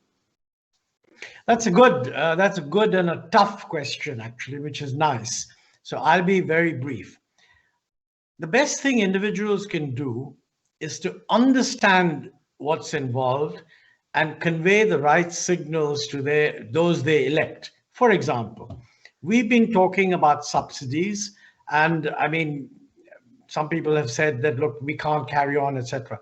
That's a good and a tough question, actually, which is nice. So I'll be very brief. The best thing individuals can do is to understand what's involved and convey the right signals to those they elect. For example, we've been talking about subsidies, and I mean, some people have said that, look, we can't carry on, etc.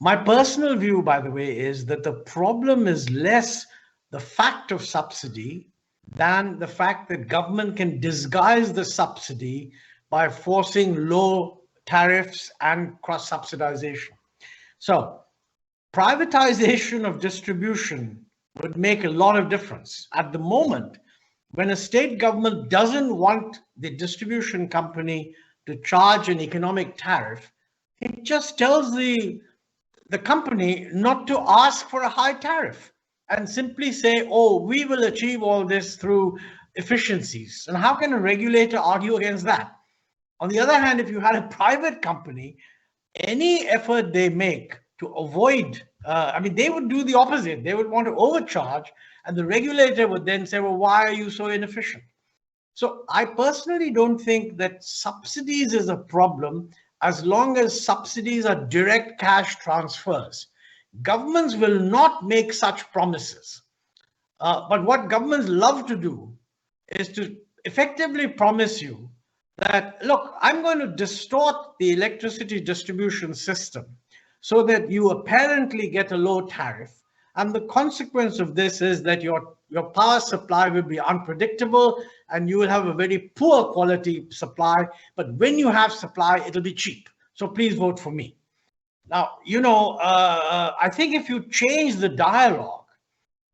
My personal view, by the way, is that the problem is less the fact of subsidy than the fact that government can disguise the subsidy by forcing low tariffs and cross-subsidization. So privatization of distribution would make a lot of difference. At the moment, when a state government doesn't want the distribution company to charge an economic tariff, it just tells the company not to ask for a high tariff and simply say, oh, we will achieve all this through efficiencies. And how can a regulator argue against that? On the other hand, if you had a private company, any effort they make to avoid, they would do the opposite. They would want to overcharge, and the regulator would then say, well, why are you so inefficient? So I personally don't think that subsidies is a problem as long as subsidies are direct cash transfers. Governments will not make such promises. But what governments love to do is to effectively promise you that, look, I'm going to distort the electricity distribution system so that you apparently get a low tariff. And the consequence of this is that your power supply will be unpredictable and you will have a very poor quality supply. But when you have supply, it'll be cheap. So please vote for me. Now, I think if you change the dialogue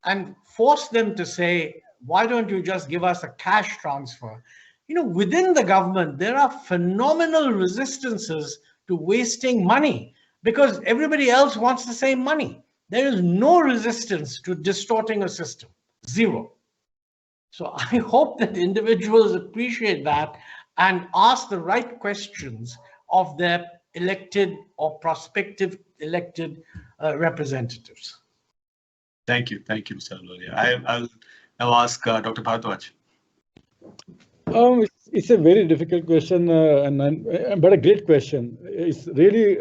and force them to say, why don't you just give us a cash transfer? Within the government, there are phenomenal resistances to wasting money because everybody else wants the same money. There is no resistance to distorting a system, zero. So I hope that individuals appreciate that and ask the right questions of their elected or prospective elected representatives. Thank you, Mr. Alodia. I'll now ask Dr. Bhardwaj. It's a very difficult question, but a great question. It's really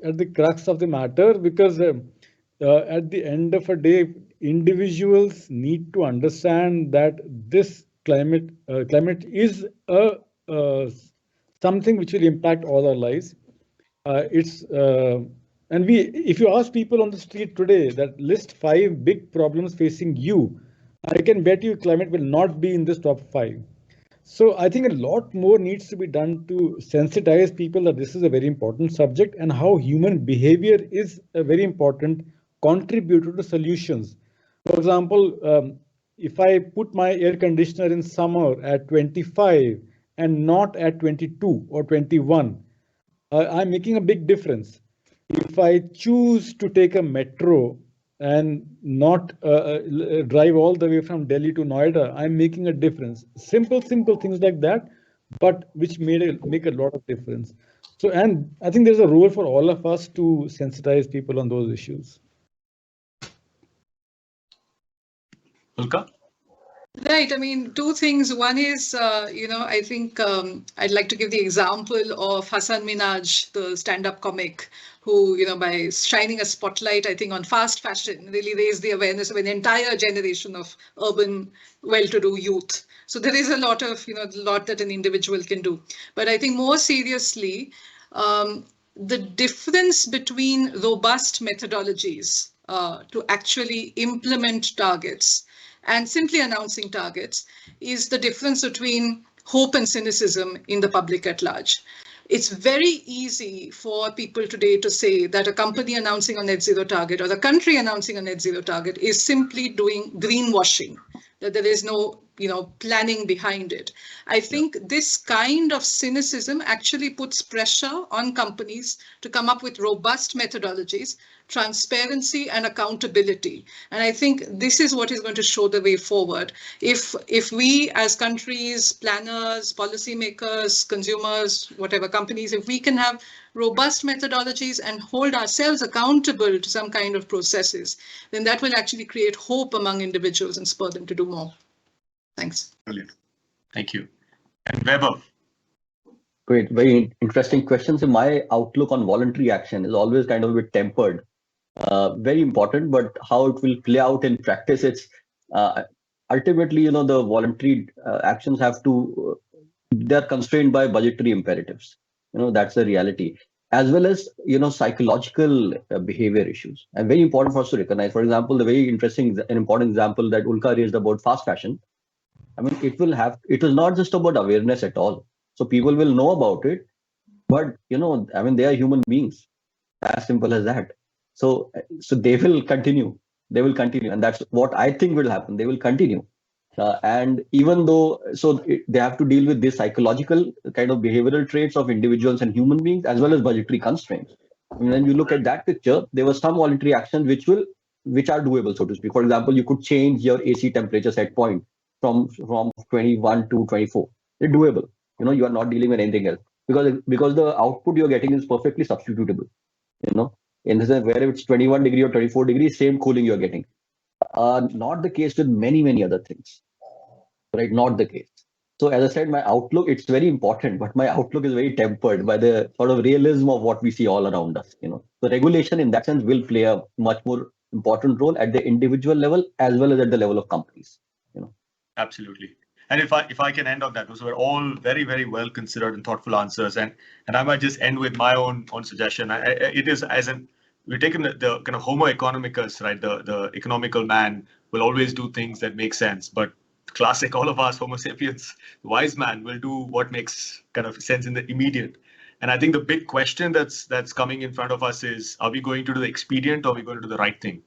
at the crux of the matter because at the end of a day, individuals need to understand that this climate is something which will impact all our lives. If you ask people on the street today that list 5 big problems facing you, I can bet you climate will not be in this top 5. So I think a lot more needs to be done to sensitize people that this is a very important subject and how human behavior is a very important contributor to solutions. For example, if I put my air conditioner in summer at 25 and not at 22 or 21, I'm making a big difference. If I choose to take a metro and not drive all the way from Delhi to Noida, I'm making a difference. Simple things like that, but which make a lot of difference. So, and I think there's a role for all of us to sensitize people on those issues. Ulka? Right. I mean, 2 things. One is, I think I'd like to give the example of Hasan Minhaj, the stand-up comic, who, by shining a spotlight, I think, on fast fashion, really raised the awareness of an entire generation of urban, well-to-do youth. So there is a lot that an individual can do. But I think more seriously, the difference between robust methodologies to actually implement targets and simply announcing targets is the difference between hope and cynicism in the public at large. It's very easy for people today to say that a company announcing a net zero target or the country announcing a net zero target is simply doing greenwashing, that there is no planning behind it. I think this kind of cynicism actually puts pressure on companies to come up with robust methodologies, transparency and accountability. And I think this is what is going to show the way forward. If we as countries, planners, policymakers, consumers, whatever companies, if we can have robust methodologies and hold ourselves accountable to some kind of processes, then that will actually create hope among individuals and spur them to do more. Thanks. Brilliant. Thank you. And Weber. Great, very interesting questions. So my outlook on voluntary action is always kind of a bit tempered. Very important, but how it will play out in practice, it's ultimately, the voluntary actions they're constrained by budgetary imperatives. That's the reality, as well as, psychological behavior issues. And very important for us to recognize. For example, the very interesting and important example that Ulka raised about fast fashion. I mean, it is not just about awareness at all. So people will know about it, but, they are human beings, as simple as that. So they will continue. And that's what I think will happen. They will continue. And even though, they have to deal with this psychological kind of behavioral traits of individuals and human beings, as well as budgetary constraints. And when you look at that picture, there were some voluntary actions which are doable, so to speak. For example, you could change your AC temperature set point from 21 to 24. They're doable. You are not dealing with anything else because the output you're getting is perfectly substitutable. In the sense, whether it's 21 degree or 24 degrees, same cooling you're getting. Not the case with many other things, right? Not the case. So as I said, my outlook, it's very important, but my outlook is very tempered by the sort of realism of what we see all around us. The regulation in that sense will play a much more important role at the individual level as well as at the level of companies. Absolutely. And if I can end on that, those were all very, very well considered and thoughtful answers. And I might just end with my own suggestion. It is we've taken the kind of Homo economicus, right? The economical man will always do things that make sense. But classic, all of us Homo sapiens, the wise man will do what makes kind of sense in the immediate. And I think the big question that's coming in front of us is, are we going to do the expedient or are we going to do the right thing?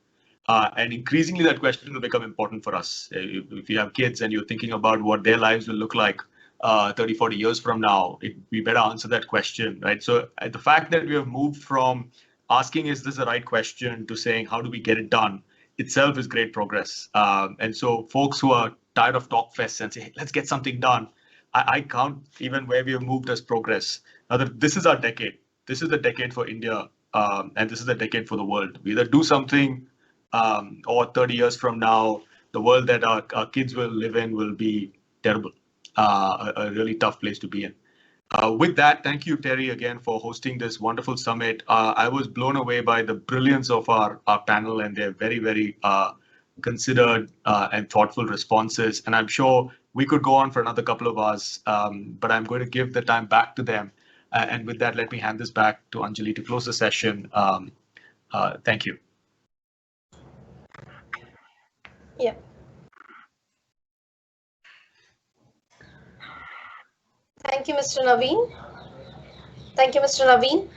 And increasingly, that question will become important for us. If you have kids and you're thinking about what their lives will look like 30, 40 years from now, we better answer that question, right? So the fact that we have moved from asking, is this the right question, to saying, how do we get it done, itself is great progress. And so folks who are tired of talk fests and say, hey, let's get something done, I count even where we have moved as progress. Now, this is our decade. This is the decade for India, and this is the decade for the world. We either do something, or 30 years from now, the world that our kids will live in will be terrible, a really tough place to be in. With that, thank you, TERI, again for hosting this wonderful summit. I was blown away by the brilliance of our panel and their very, very considered and thoughtful responses. And I'm sure we could go on for another couple of hours, but I'm going to give the time back to them. And with that, let me hand this back to Anjali to close the session. Thank you. Yeah. Thank you, Mr. Naveen. Thank you, Mr. Naveen.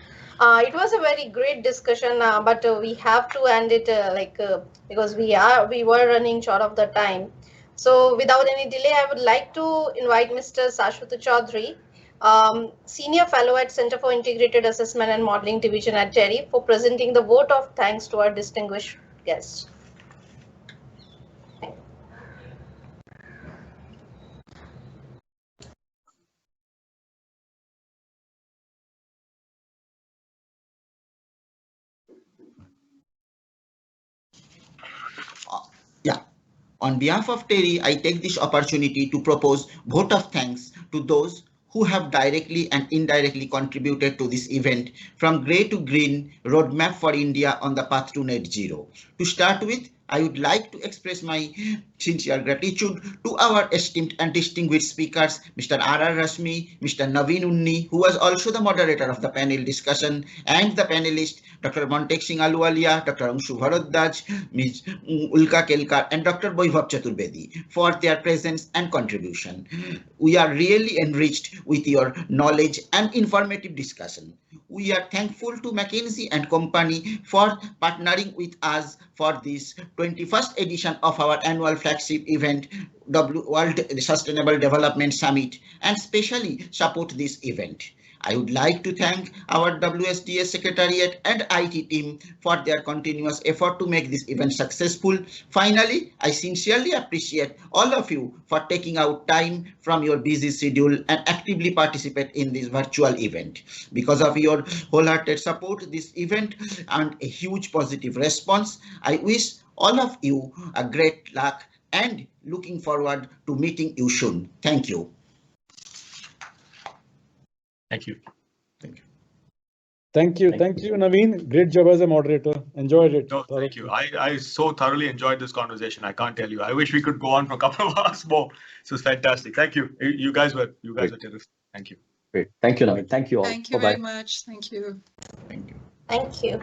It was a very great discussion, but we have to end it because we were running short of the time. So without any delay, I would like to invite Mr. Shashwat Chaudhary, Senior Fellow at Center for Integrated Assessment and Modeling Division at TERI, for presenting the vote of thanks to our distinguished guests. Yeah. On behalf of TERI, I take this opportunity to propose vote of thanks to those who have directly and indirectly contributed to this event, from grey to green roadmap for India on the path to net zero. To start with, I would like to express my sincere gratitude to our esteemed and distinguished speakers, Mr. R.R. Rasmi, Mr. Naveen Unni, who was also the moderator of the panel discussion, and the panelists, Dr. Montek Singh Aluwalia, Dr. Anshu Bhardwaj, Ms. Ulka Kelkar, and Dr. Vaibhav Chaturbedi for their presence and contribution. We are really enriched with your knowledge and informative discussion. We are thankful to McKinsey and Company for partnering with us for this 21st edition of our annual flagship event, World Sustainable Development Summit, and specially support this event. I would like to thank our WSDS Secretariat and IT team for their continuous effort to make this event successful. Finally, I sincerely appreciate all of you for taking out time from your busy schedule and actively participate in this virtual event. Because of your wholehearted support, this event earned a huge positive response. I wish all of you a great luck and looking forward to meeting you soon. Thank you. Thank you. Thank you. Thank you, Naveen. Great job as a moderator. Enjoyed it. No, thank you. I so thoroughly enjoyed this conversation. I can't tell you. I wish we could go on for a couple of hours more. This was fantastic. Thank you. You guys were terrific. Thank you. Great. Thank you, Naveen. Thank you all. Thank you Bye-bye. very much. Thank you. Thank you. Thank you.